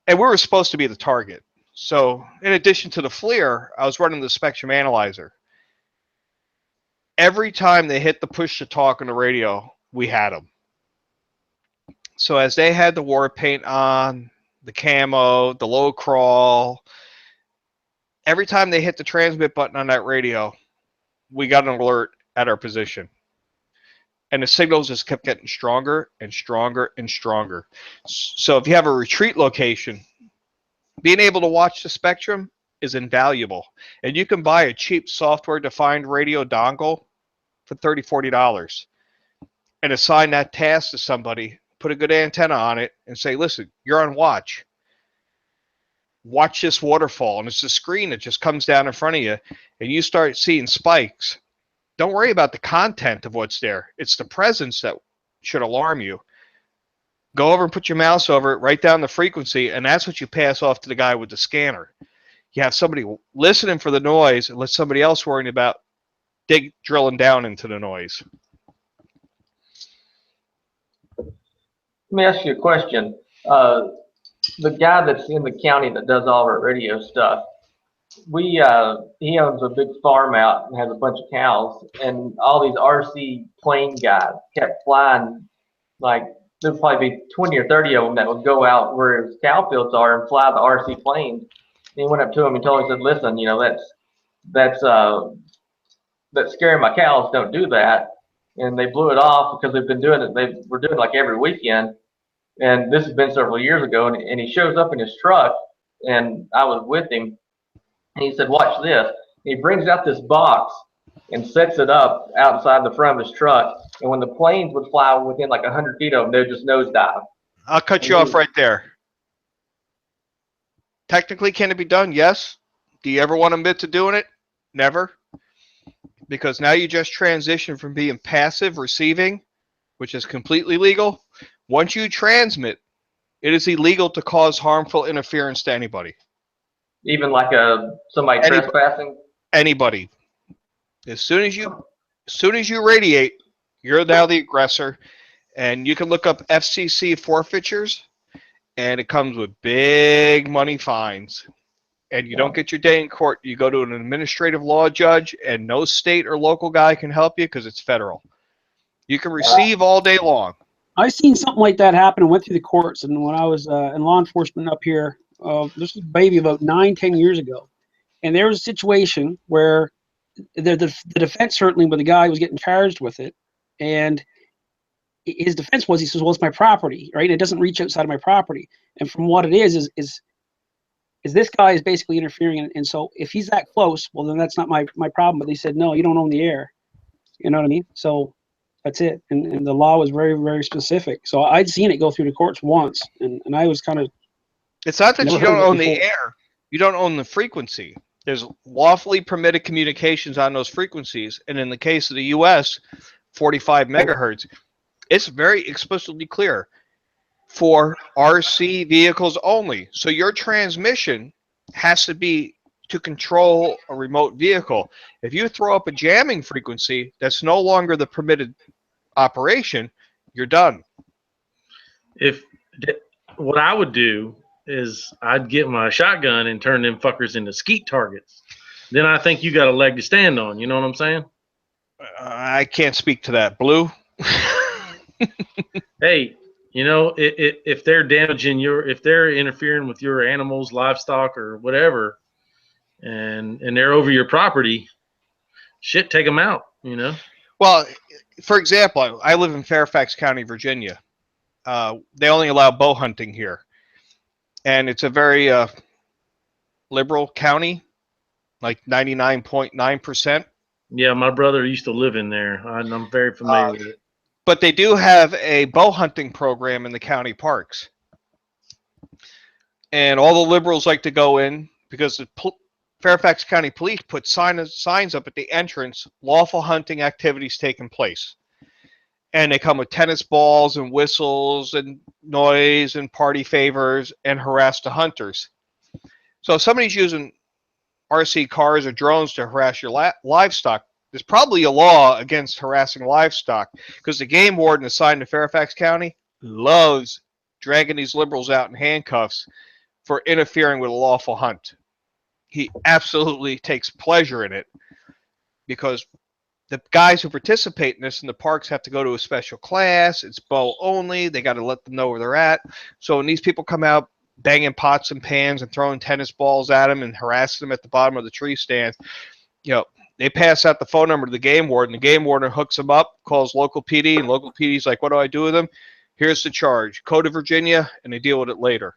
and we were supposed to be the target. So in addition to the FLIR, I was running the spectrum analyzer. Every time they hit the push to talk on the radio, we had them. So as they had the war paint on, the camo, the low crawl, every time they hit the transmit button on that radio, we got an alert at our position. And the signals just kept getting stronger and stronger and stronger. So if you have a retreat location, being able to watch the spectrum is invaluable. And you can buy a cheap software-defined radio dongle for $30, $40 and assign that task to somebody, put a good antenna on it, and say, listen, you're on watch. Watch this waterfall. And it's a screen that just comes down in front of you, and you start seeing spikes. Don't worry about the content of what's there. It's the presence that should alarm you. Go over and put your mouse over it, write down the frequency, and that's what you pass off to the guy with the scanner. You have somebody listening for the noise and let somebody else worrying about drilling down into the noise. Let me ask you a question. The guy that's in the county that does all our radio stuff, he owns a big farm out and has a bunch of cows, and all these RC plane guys kept flying like there'd probably be 20 or 30 of them that would go out where his cow fields are and fly the RC planes. And he went up to him and told him, he said, listen, you know, that's scaring my cows. Don't do that. And they blew it off because they've been doing it. They were doing it like every weekend. And this has been several years ago. And he shows up in his truck, and I was with him. And he said, watch this. And he brings out this box and sets it up outside the front of his truck. And when the planes would fly within like 100 feet of him, they'd just nosedive. I'll cut you off right there. Technically, can it be done? Yes. Do you ever want to admit to doing it? Never. Because now you just transition from being passive receiving, which is completely legal. Once you transmit, it is illegal to cause harmful interference to anybody. Even like somebody trespassing? Anybody. As soon as you radiate, you're now the aggressor. And you can look up FCC forfeitures, and it comes with big money fines. And you don't get your day in court. You go to an administrative law judge, and no state or local guy can help you because it's federal. You can receive all day long. I've seen something like that happen and went through the courts. And when I was in law enforcement up here, this was maybe about 9-10 years ago, and there was a situation where the defense, certainly, but the guy was getting charged with it, and his defense was, he says, well, it's my property, right? It doesn't reach outside of my property. And from what it is this guy is basically interfering. And so if he's that close, well, then that's not my problem. But they said, no, you don't own the air. You know what I mean? So that's it. And the law was very, very specific. So I'd seen it go through the courts once, and I was kind of... It's not that you don't own the air. You don't own the frequency. There's lawfully permitted communications on those frequencies. And in the case of the U.S., 45 megahertz, it's very explicitly clear for RC vehicles only. So your transmission has to be to control a remote vehicle. If you throw up a jamming frequency that's no longer the permitted operation, you're done. What I would do is I'd get my shotgun and turn them fuckers into skeet targets. Then I think you got a leg to stand on. You know what I'm saying? I can't speak to that. Blue? Hey, you know, if they're damaging if they're interfering with your animals, livestock, or whatever, and they're over your property, shit, take them out, you know? Well, for example, I live in Fairfax County, Virginia. They only allow bow hunting here. And it's a very liberal county, like 99.9%. Yeah, my brother used to live in there. I'm very familiar with it. But they do have a bow hunting program in the county parks. And all the liberals like to go in because the Fairfax County Police put signs up at the entrance, lawful hunting activities taking place. And they come with tennis balls and whistles and noise and party favors and harass the hunters. So if somebody's using RC cars or drones to harass your livestock, there's probably a law against harassing livestock, because the game warden assigned to Fairfax County loves dragging these liberals out in handcuffs for interfering with a lawful hunt. He absolutely takes pleasure in it, because the guys who participate in this in the parks have to go to a special class. It's bow only. They got to let them know where they're at. So when these people come out banging pots and pans and throwing tennis balls at them and harassing them at the bottom of the tree stand, you know, they pass out the phone number to the game warden. The game warden hooks them up, calls local PD, and local PD's like, what do I do with them? Here's the charge. Code of Virginia, and they deal with it later.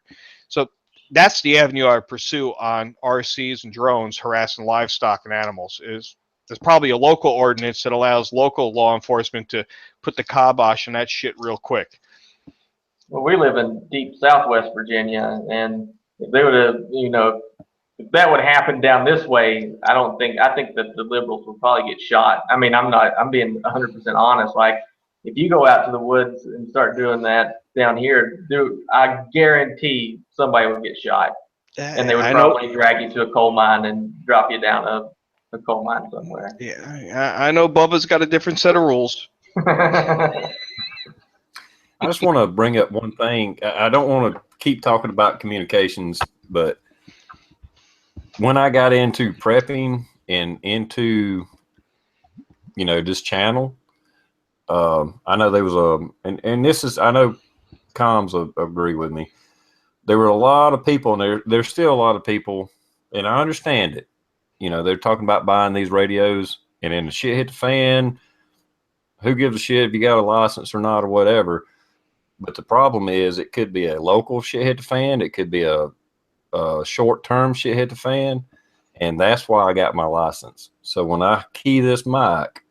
So that's the avenue I would pursue on RCs and drones harassing livestock and animals. There's probably a local ordinance that allows local law enforcement to put the kibosh on that shit real quick. Well, we live in deep Southwest Virginia, and if they would have, you know, if that would happen down this way, I think that the liberals would probably get shot. I mean, I'm being 100% honest. Like, if you go out to the woods and start doing that down here, I guarantee somebody would get shot. And they would probably drag you to a coal mine and drop you down a coal mine somewhere. Yeah, I know Bubba's got a different set of rules. I just want to bring up one thing. I don't want to keep talking about communications, but when I got into prepping and into, you know, this channel, I know there was and this is, I know comms agree with me. There were a lot of people, and there's still a lot of people, and I understand it. You know, they're talking about buying these radios, and then the shit hit the fan. Who gives a shit if you got a license or not or whatever? But the problem is, it could be a local shit hit the fan. It could be a short-term shit hit the fan. And that's why I got my license. So when I key this mic,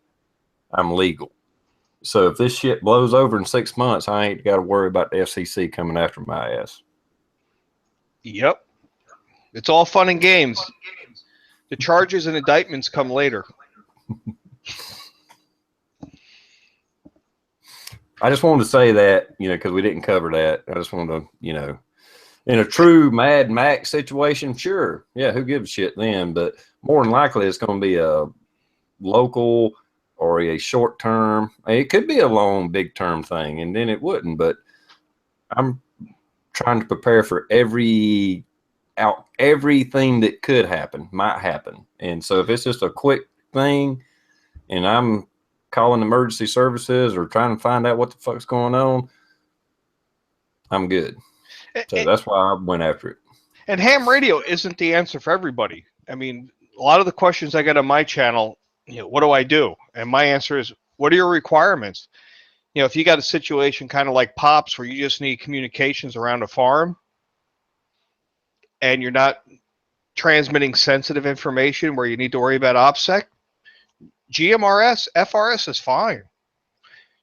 I'm legal. So if this shit blows over in 6 months, I ain't got to worry about the FCC coming after my ass. Yep. It's all fun and games. The charges and indictments come later. I just wanted to say that, you know, because we didn't cover that. I just wanted to, you know, in a true Mad Max situation, sure. Yeah, who gives a shit then? But more than likely, it's going to be a local or a short term. It could be a long, big term thing, and then it wouldn't. But I'm trying to prepare for everything that could happen, might happen. And so if it's just a quick thing and I'm calling emergency services or trying to find out what the fuck's going on, I'm good. So that's why I went after it. And ham radio isn't the answer for everybody. I mean, a lot of the questions I get on my channel, you know, what do I do? And my answer is, what are your requirements? You know, if you got a situation kind of like Pops where you just need communications around a farm and you're not transmitting sensitive information where you need to worry about OPSEC, GMRS, FRS is fine.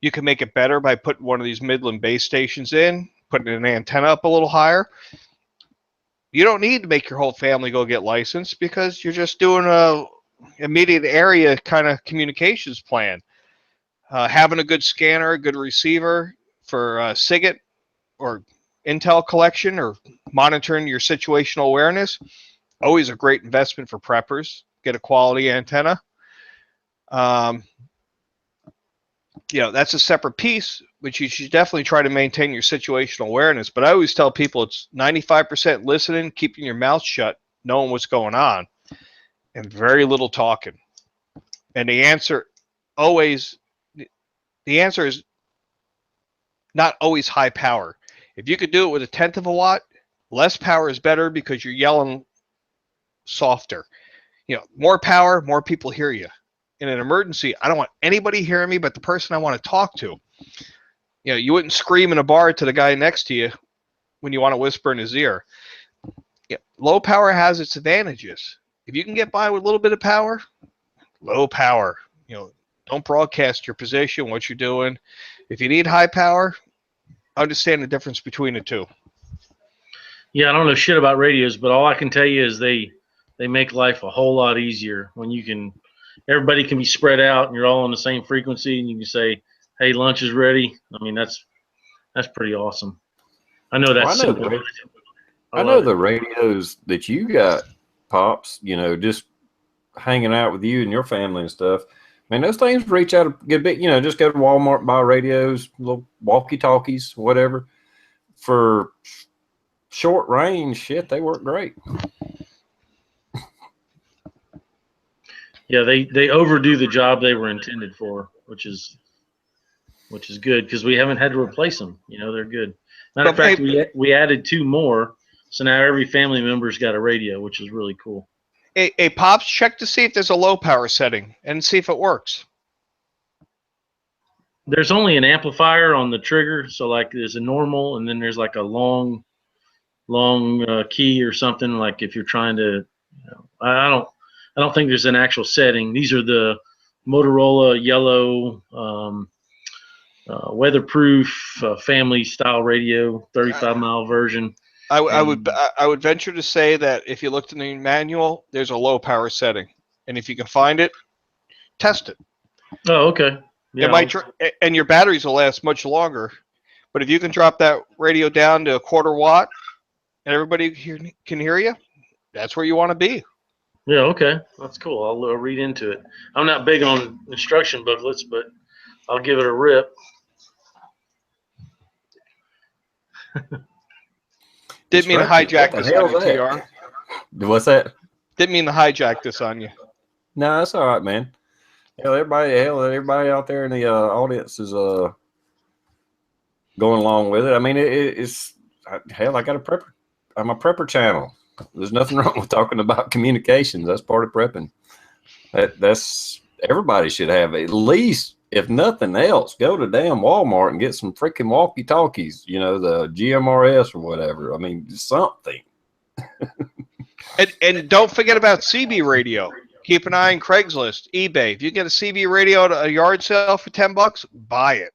You can make it better by putting one of these Midland base stations in, putting an antenna up a little higher. You don't need to make your whole family go get licensed because you're just doing a immediate area kind of communications plan. Having a good scanner, a good receiver for SIGINT or intel collection or monitoring your situational awareness, always a great investment for preppers. Get a quality antenna. You know, that's a separate piece, but you should definitely try to maintain your situational awareness. But I always tell people it's 95% listening, keeping your mouth shut, knowing what's going on, and very little talking. And the answer is not always high power. If you could do it with 1/10 of a watt, less power is better because you're yelling softer. You know, more power, more people hear you. In an emergency, I don't want anybody hearing me but the person I want to talk to. You know, you wouldn't scream in a bar to the guy next to you when you want to whisper in his ear. Yeah, low power has its advantages. If you can get by with a little bit of power, low power. You know, don't broadcast your position, what you're doing. If you need high power, understand the difference between the two. Yeah, I don't know shit about radios, but all I can tell you is they make life a whole lot easier when you can. Everybody can be spread out, and you're all on the same frequency, and you can say, "Hey, lunch is ready." I mean, that's pretty awesome. I know that's simple. I know the radios that you got, Pops. You know, just hanging out with you and your family and stuff. Man, those things reach out a good bit. You know, just go to Walmart, buy radios, little walkie-talkies, whatever. For short range, shit, they work great. Yeah, they overdo the job they were intended for, which is good because we haven't had to replace them. You know, they're good. Matter of fact, we added 2 more, so now every family member's got a radio, which is really cool. Hey, Pops, check to see if there's a low power setting and see if it works. There's only an amplifier on the trigger, so like there's a normal, and then there's like a long key or something. Like if you're trying to, you know, I don't think there's an actual setting. These are the Motorola yellow weatherproof family style radio, 35-mile version. I would venture to say that if you looked in the manual, there's a low power setting, and if you can find it, test it. Oh, okay. Yeah, it might, and your batteries will last much longer. But if you can drop that radio down to 1/4 watt, and everybody can hear you, that's where you want to be. Yeah, okay. That's cool. I'll read into it. I'm not big on instruction booklets, but I'll give it a rip. Didn't mean to hijack this on you, TR. What's that? Didn't mean to hijack this on you. No, that's all right, man. Everybody out there in the audience is going along with it. I mean, it's hell. I got a prepper. I'm a prepper channel. There's nothing wrong with talking about communications. That's part of prepping. That's everybody should have at least, if nothing else, go to damn Walmart and get some freaking walkie-talkies. You know, the GMRS or whatever. I mean, something. And don't forget about CB radio. Keep an eye on Craigslist, eBay. If you get a CB radio at a yard sale for $10, buy it.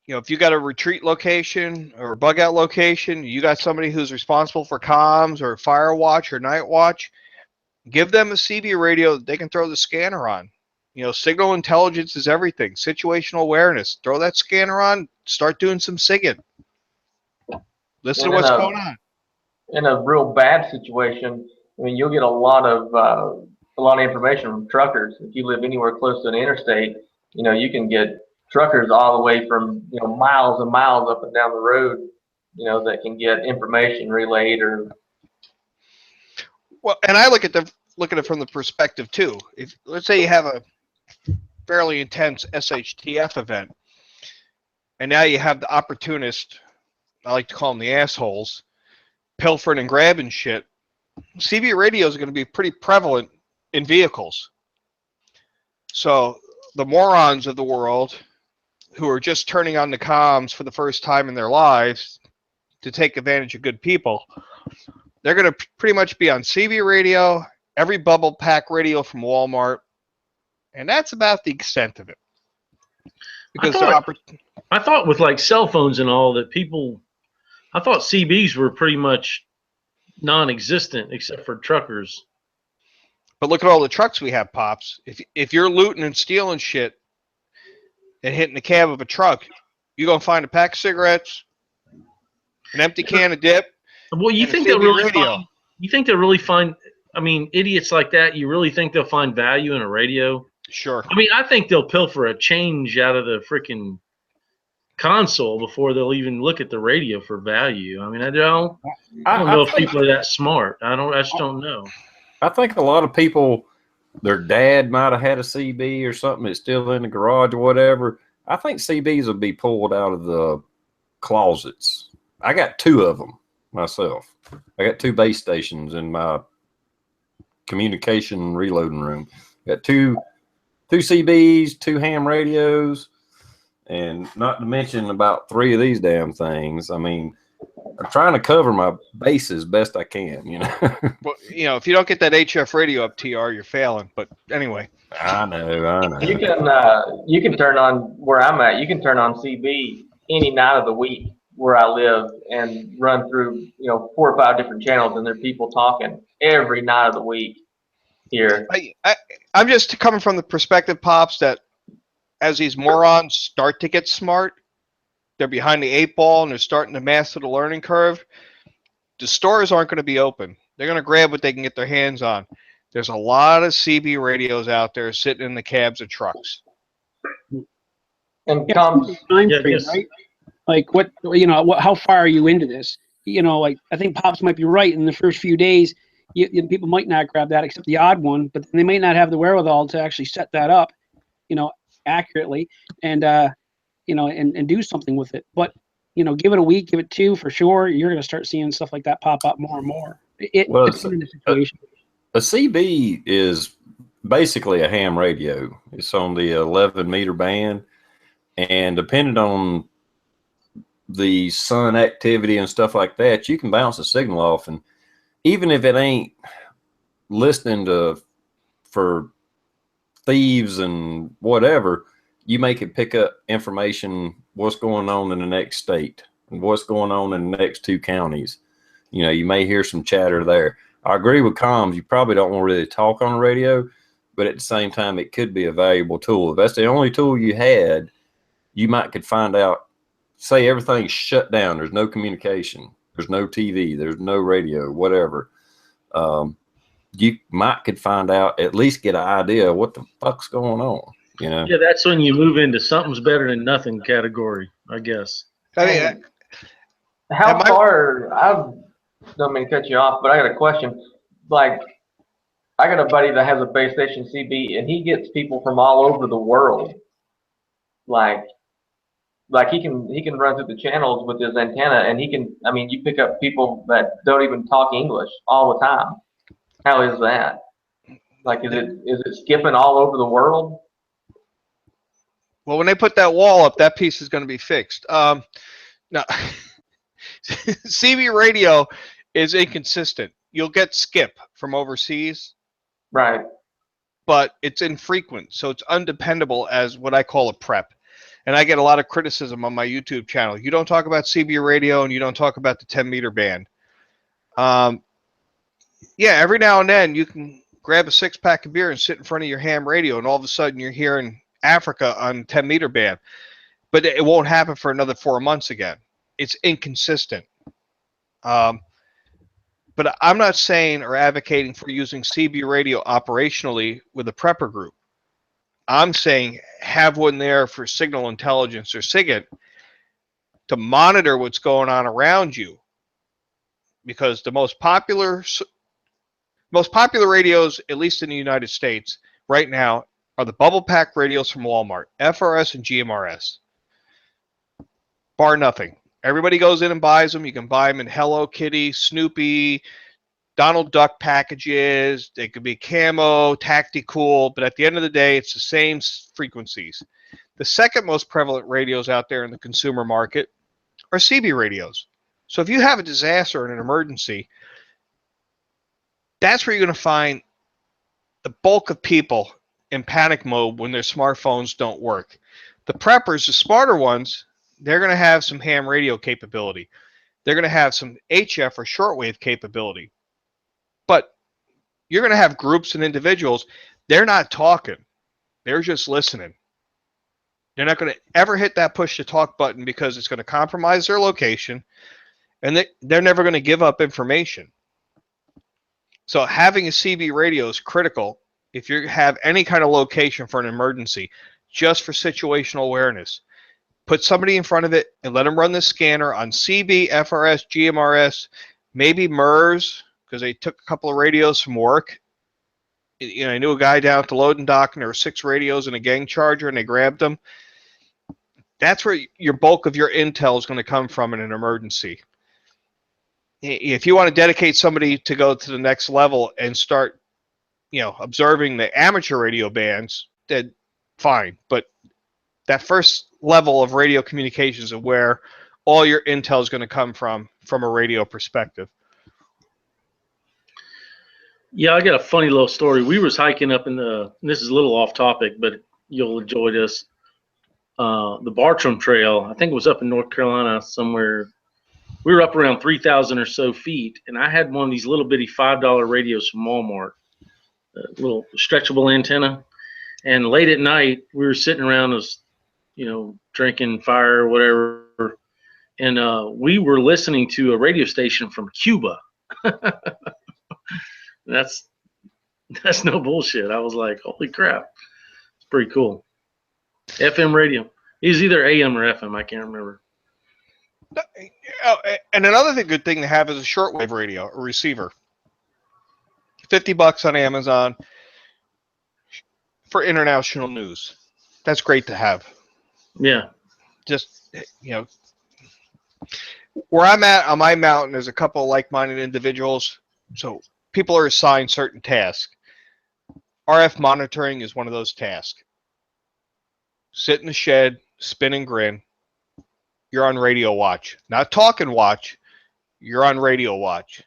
You know, if you got a retreat location or a bug out location, you got somebody who's responsible for comms or fire watch or night watch, give them a CB radio that they can throw the scanner on. You know, signal intelligence is everything. Situational awareness. Throw that scanner on, start doing some SIGINT. Listen to what's going on. In a real bad situation, I mean, you'll get a lot of information from truckers. If you live anywhere close to an interstate, you know, you can get truckers all the way from, you know, miles and miles up and down the road, you know, that can get information relayed or. Well, and I look at it from the perspective too. If let's say you have a fairly intense S.H.T.F event, and now you have the opportunist, I like to call them the assholes, pilfering and grabbing shit. CB radio is going to be pretty prevalent in vehicles. So the morons of the world who are just turning on the comms for the first time in their lives to take advantage of good people, they're going to pretty much be on CB radio, every bubble pack radio from Walmart, and that's about the extent of it. Because I thought with like cell phones and all that I thought CBs were pretty much non-existent except for truckers. But look at all the trucks we have, Pops. If you're looting and stealing shit and hitting the cab of a truck, you're going to find a pack of cigarettes, an empty can of dip. Well, you think they'll really find, I mean, idiots like that, you really think they'll find value in a radio? Sure. I mean, I think they'll pilfer a change out of the freaking console before they'll even look at the radio for value. I mean, I don't know if people are that smart. I just don't know. I think a lot of people, their dad might have had a CB or something that's still in the garage or whatever. I think CBs will be pulled out of the closets. I got 2 of them myself. I got 2 base stations in my communication reloading room. Got two CBs, 2 ham radios, and not to mention about 3 of these damn things. I mean, I'm trying to cover my bases best I can, you know. Well, you know, if you don't get that HF radio up, TR, you're failing. But anyway, I know. You can turn on where I'm at. You can turn on CB any night of the week where I live and run through, you know, 4 or 5 different channels, and there are people talking every night of the week here. I'm just coming from the perspective, Pops, that as these morons start to get smart, they're behind the 8 ball and they're starting to master the learning curve. The stores aren't going to be open. They're going to grab what they can get their hands on. There's a lot of CB radios out there sitting in the cabs of trucks. And time frame, right? Like what, you know, how far are you into this? You know, like I think Pops might be right. In the first few days, people might not grab that except the odd one, but they may not have the wherewithal to actually set that up, you know, accurately and you know, and do something with it. But you know, give it a week, give it 2 for sure. You're going to start seeing stuff like that pop up more and more. It's in the situation. A CB is basically a ham radio. It's on the 11-meter band, and depending on the sun activity and stuff like that, you can bounce a signal off, and even if it ain't listening for thieves and whatever, you make it pick up information, what's going on in the next state and what's going on in the next 2 counties. You know, you may hear some chatter there. I agree with comms. You probably don't want to really talk on the radio, but at the same time, it could be a valuable tool. If that's the only tool you had, you might could find out, say everything's shut down. There's no communication. There's no TV. There's no radio, whatever. You might could find out, at least get an idea of what the fuck's going on. You know? Yeah, that's when you move into something's better than nothing category, I guess. I mean, how far? I don't mean to cut you off, but I got a question. Like, I got a buddy that has a base station CB, and he gets people from all over the world. Like, like he can run through the channels with his antenna, and he can. I mean, you pick up people that don't even talk English all the time. How is that? Like, is it skipping all over the world? Well, when they put that wall up, that piece is going to be fixed. Now, CB radio is inconsistent. You'll get skip from overseas, Right. but it's infrequent, so it's undependable as what I call a prep. And I get a lot of criticism on my YouTube channel. You don't talk about CB radio, and you don't talk about the 10-meter band. Yeah, every now and then you can grab a 6-pack of beer and sit in front of your ham radio, and all of a sudden you're here in Africa on 10-meter band. But it won't happen for another 4 months again. It's inconsistent. But I'm not saying or advocating for using CB radio operationally with a prepper group. I'm saying have one there for signal intelligence or SIGINT to monitor what's going on around you. Because the most popular radios, at least in the United States right now, are the bubble pack radios from Walmart, FRS and GMRS. Bar nothing. Everybody goes in and buys them. You can buy them in Hello Kitty, Snoopy, Donald Duck packages. They could be camo, tactical, but at the end of the day, it's the same frequencies. The second most prevalent radios out there in the consumer market are CB radios. So if you have a disaster or an emergency, that's where you're going to find the bulk of people in panic mode when their smartphones don't work. The preppers, the smarter ones, they're going to have some ham radio capability. They're going to have some HF or shortwave capability. But you're going to have groups and individuals, they're not talking. They're just listening. They're not going to ever hit that push to talk button because it's going to compromise their location, and they're never going to give up information. So having a CB radio is critical if you have any kind of location for an emergency, just for situational awareness. Put somebody in front of it and let them run the scanner on CB, FRS, GMRS, maybe MERS, because they took a couple of radios from work. You know, I knew a guy down at the loading dock, and there were 6 radios and a gang charger, and they grabbed them. That's where your bulk of your intel is going to come from in an emergency. If you want to dedicate somebody to go to the next level and start, observing the amateur radio bands, then fine. But that first level of radio communications is where all your intel is going to come from a radio perspective. Yeah, I got a funny little story. We was hiking up this is a little off topic, but you'll enjoy this. The Bartram Trail, I think it was up in North Carolina somewhere. We were up around 3,000 or so feet, and I had one of these little bitty $5 radios from Walmart, a little stretchable antenna. And late at night, we were sitting around us, drinking fire or whatever, and we were listening to a radio station from Cuba. That's no bullshit. I was like, holy crap, it's pretty cool. FM radio. It was either AM or FM. I can't remember. And another good thing to have is a shortwave radio, a receiver. $50 on Amazon for international news. That's great to have. Yeah. Just, where I'm at on my mountain, there's a couple of like-minded individuals. So people are assigned certain tasks. RF monitoring is one of those tasks. Sit in the shed, spin and grin. You're on radio watch. Not talking watch. You're on radio watch.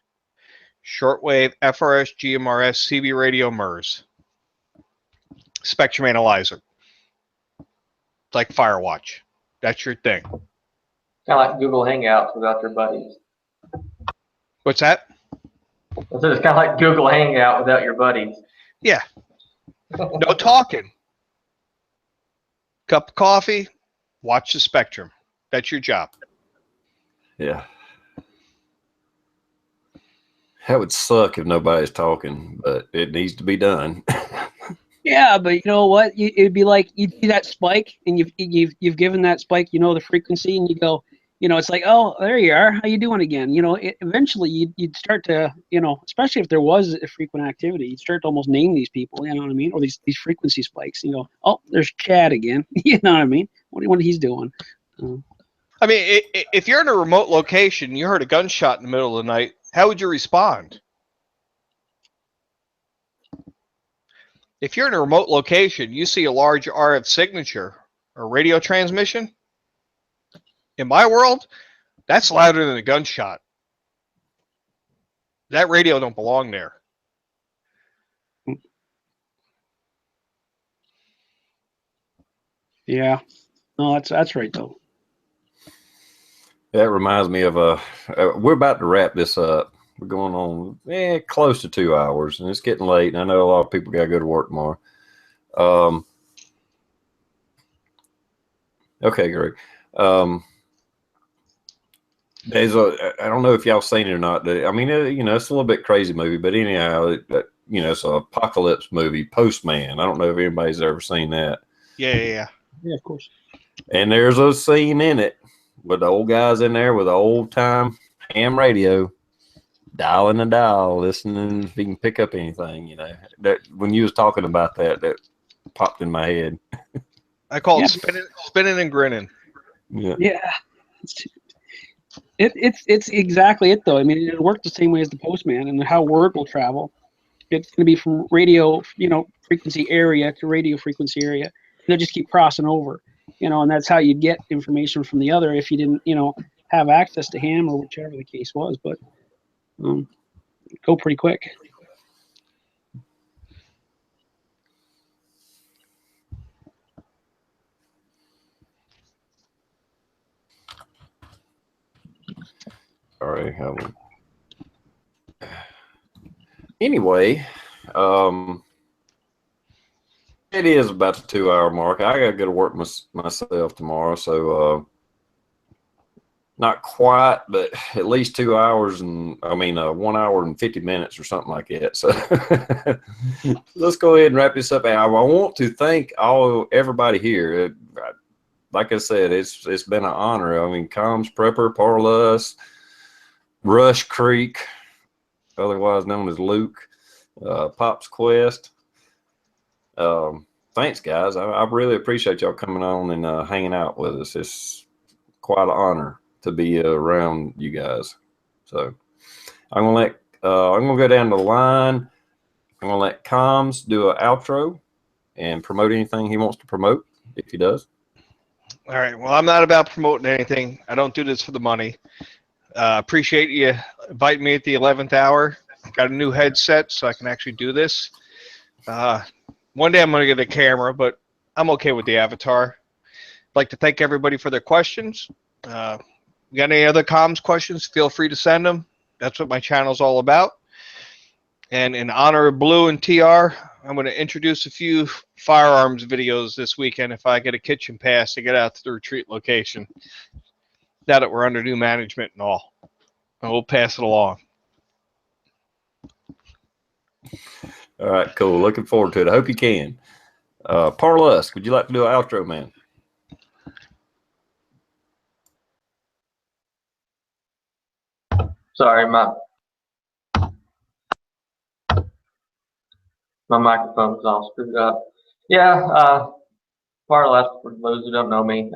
Shortwave, FRS, GMRS, CB radio, MERS. Spectrum analyzer. It's like Firewatch. That's your thing. Kind of like Google Hangouts without your buddies. What's that? I said it's kind of like Google Hangout without your buddies. Yeah. No talking. Cup of coffee. Watch the spectrum. That's your job. Yeah. That would suck if nobody's talking, but it needs to be done. Yeah, but you know what? It'd be like you see that spike, and you've given that spike, the frequency, and you go, it's like, oh, there you are. How you doing again? Eventually you'd start to, especially if there was a frequent activity, you'd start to almost name these people. You know what I mean? Or these frequency spikes. You go, oh, there's Chad again. You know what I mean? What he's doing. I mean, if you're in a remote location, you heard a gunshot in the middle of the night, how would you respond? If you're in a remote location, you see a large RF signature or radio transmission. In my world, that's louder than a gunshot. That radio don't belong there. Yeah. No, that's right though. That reminds me of we're about to wrap this up. We're going on close to 2 hours, and it's getting late. And I know a lot of people got to go to work tomorrow. Okay, Greg. There's I don't know if y'all seen it or not. I mean, it's a little bit crazy movie, but anyhow, it's an apocalypse movie, Postman. I don't know if anybody's ever seen that. Yeah. Yeah, of course. And there's a scene in it with the old guys in there with the old time ham radio, dialing the dial, listening if he can pick up anything. That when you was talking about that popped in my head. I call it spinning and grinning. Yeah. It's exactly it though. I mean, it worked the same way as the Postman, and how word will travel. It's going to be from radio, frequency area to radio frequency area. They'll just keep crossing over, and that's how you get information from the other if you didn't, have access to ham or whichever the case was. But go pretty quick. All right. Anyway, it is about the 2 hour mark. I got to go to work myself tomorrow, so not quite, but at least 2 hours 1 hour and 50 minutes or something like that. So let's go ahead and wrap this up. I want to thank everybody here. Like I said, it's been an honor. I mean, TRprepper, Parlus, Rush Creek, otherwise known as Luke, Pop's Quest. Thanks, guys. I really appreciate y'all coming on and hanging out with us. It's quite an honor to be around you guys. So I'm gonna go down the line. I'm gonna let Comms do an outro and promote anything he wants to promote, if he does. All right. Well, I'm not about promoting anything. I don't do this for the money. Appreciate you inviting me at the 11th hour. Got a new headset, so I can actually do this. One day I'm going to get a camera, but I'm okay with the avatar. I'd like to thank everybody for their questions. Got any other comms questions, feel free to send them. That's what my channel's all about. And in honor of Blue and TR, I'm going to introduce a few firearms videos this weekend if I get a kitchen pass to get out to the retreat location. Now that we're under new management and all. And we'll pass it along. All right, cool. Looking forward to it. I hope you can. Parlus, would you like to do an outro, man? Sorry, my microphone's all screwed up. Yeah, Parlus, for those who don't know me,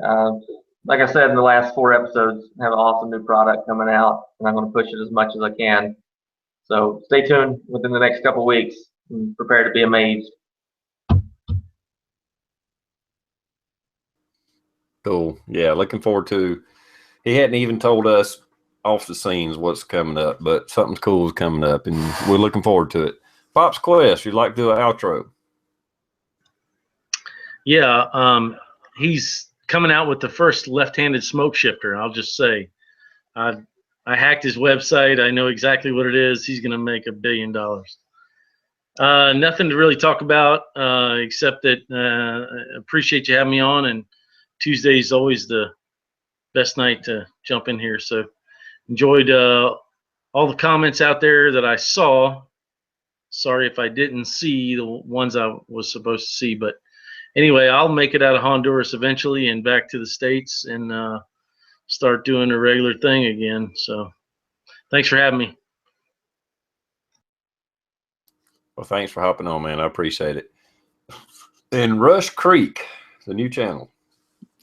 like I said in the last 4 episodes, I have an awesome new product coming out, and I'm going to push it as much as I can. So stay tuned within the next couple weeks and prepare to be amazed. Cool. Yeah, looking forward to. He hadn't even told us off the scenes what's coming up, but something cool is coming up, and we're looking forward to it. Pop's Quest, you'd like to do an outro? Yeah, he's coming out with the first left-handed smoke shifter. I'll just say, I hacked his website. I know exactly what it is. He's going to make $1 billion. Nothing to really talk about except that I appreciate you having me on, and Tuesday is always the best night to jump in here. So enjoyed all the comments out there that I saw. Sorry if I didn't see the ones I was supposed to see, but anyway, I'll make it out of Honduras eventually and back to the States and start doing a regular thing again. So thanks for having me. Well, thanks for hopping on, man. I appreciate it. And Rush Creek, the new channel.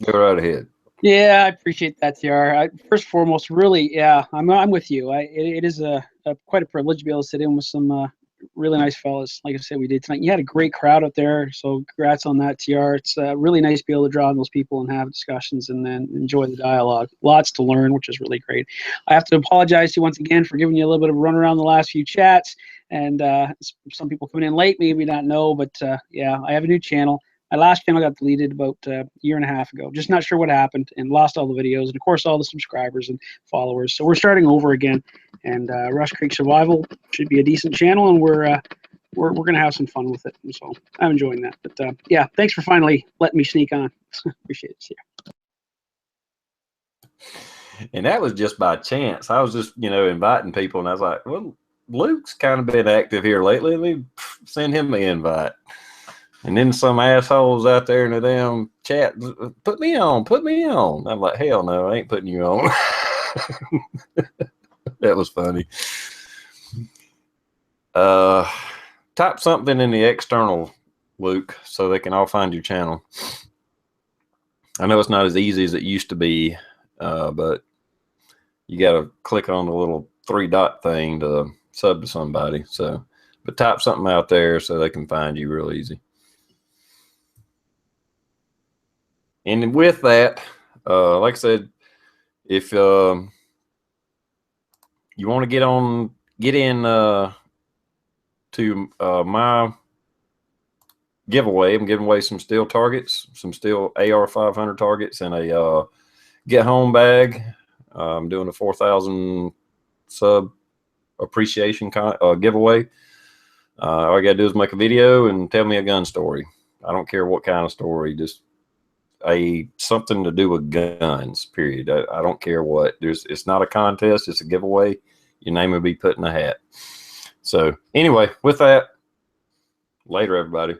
Go right ahead. Yeah, I appreciate that, TR. First and foremost, really, yeah, I'm with you. It is quite a privilege to be able to sit in with some really nice fellas. Like I said, we did tonight. You had a great crowd out there, so congrats on that, TR. It's really nice to be able to draw on those people and have discussions and then enjoy the dialogue. Lots to learn, which is really great. I have to apologize to you once again for giving you a little bit of a run around the last few chats, and some people coming in late maybe not know, but yeah, I have a new channel. My last channel got deleted about a year and a half ago. Just not sure what happened, and lost all the videos and of course all the subscribers and followers. So we're starting over again, and Rush Creek Survival should be a decent channel, and we're gonna have some fun with it. And so I'm enjoying that. But yeah, thanks for finally letting me sneak on. Appreciate it. Yeah. And that was just by chance. I was just, inviting people, and I was like, well, Luke's kind of been active here lately. Let me send him an invite. And then some assholes out there in the damn chat, put me on. I'm like, hell no, I ain't putting you on. That was funny. Type something in the external, Luke, so they can all find your channel. I know it's not as easy as it used to be, but you got to click on the little 3-dot thing to sub to somebody. So, but type something out there so they can find you real easy. And with that, like I said, if you want to get in to my giveaway, I'm giving away some steel targets, some steel AR 500 targets, and a get home bag. I'm doing a 4,000 sub appreciation giveaway. All you gotta do is make a video and tell me a gun story. I don't care what kind of story, just something to do with guns, period. I don't care what. It's not a contest, it's a giveaway. Your name will be put in a hat. So anyway, with that, later everybody.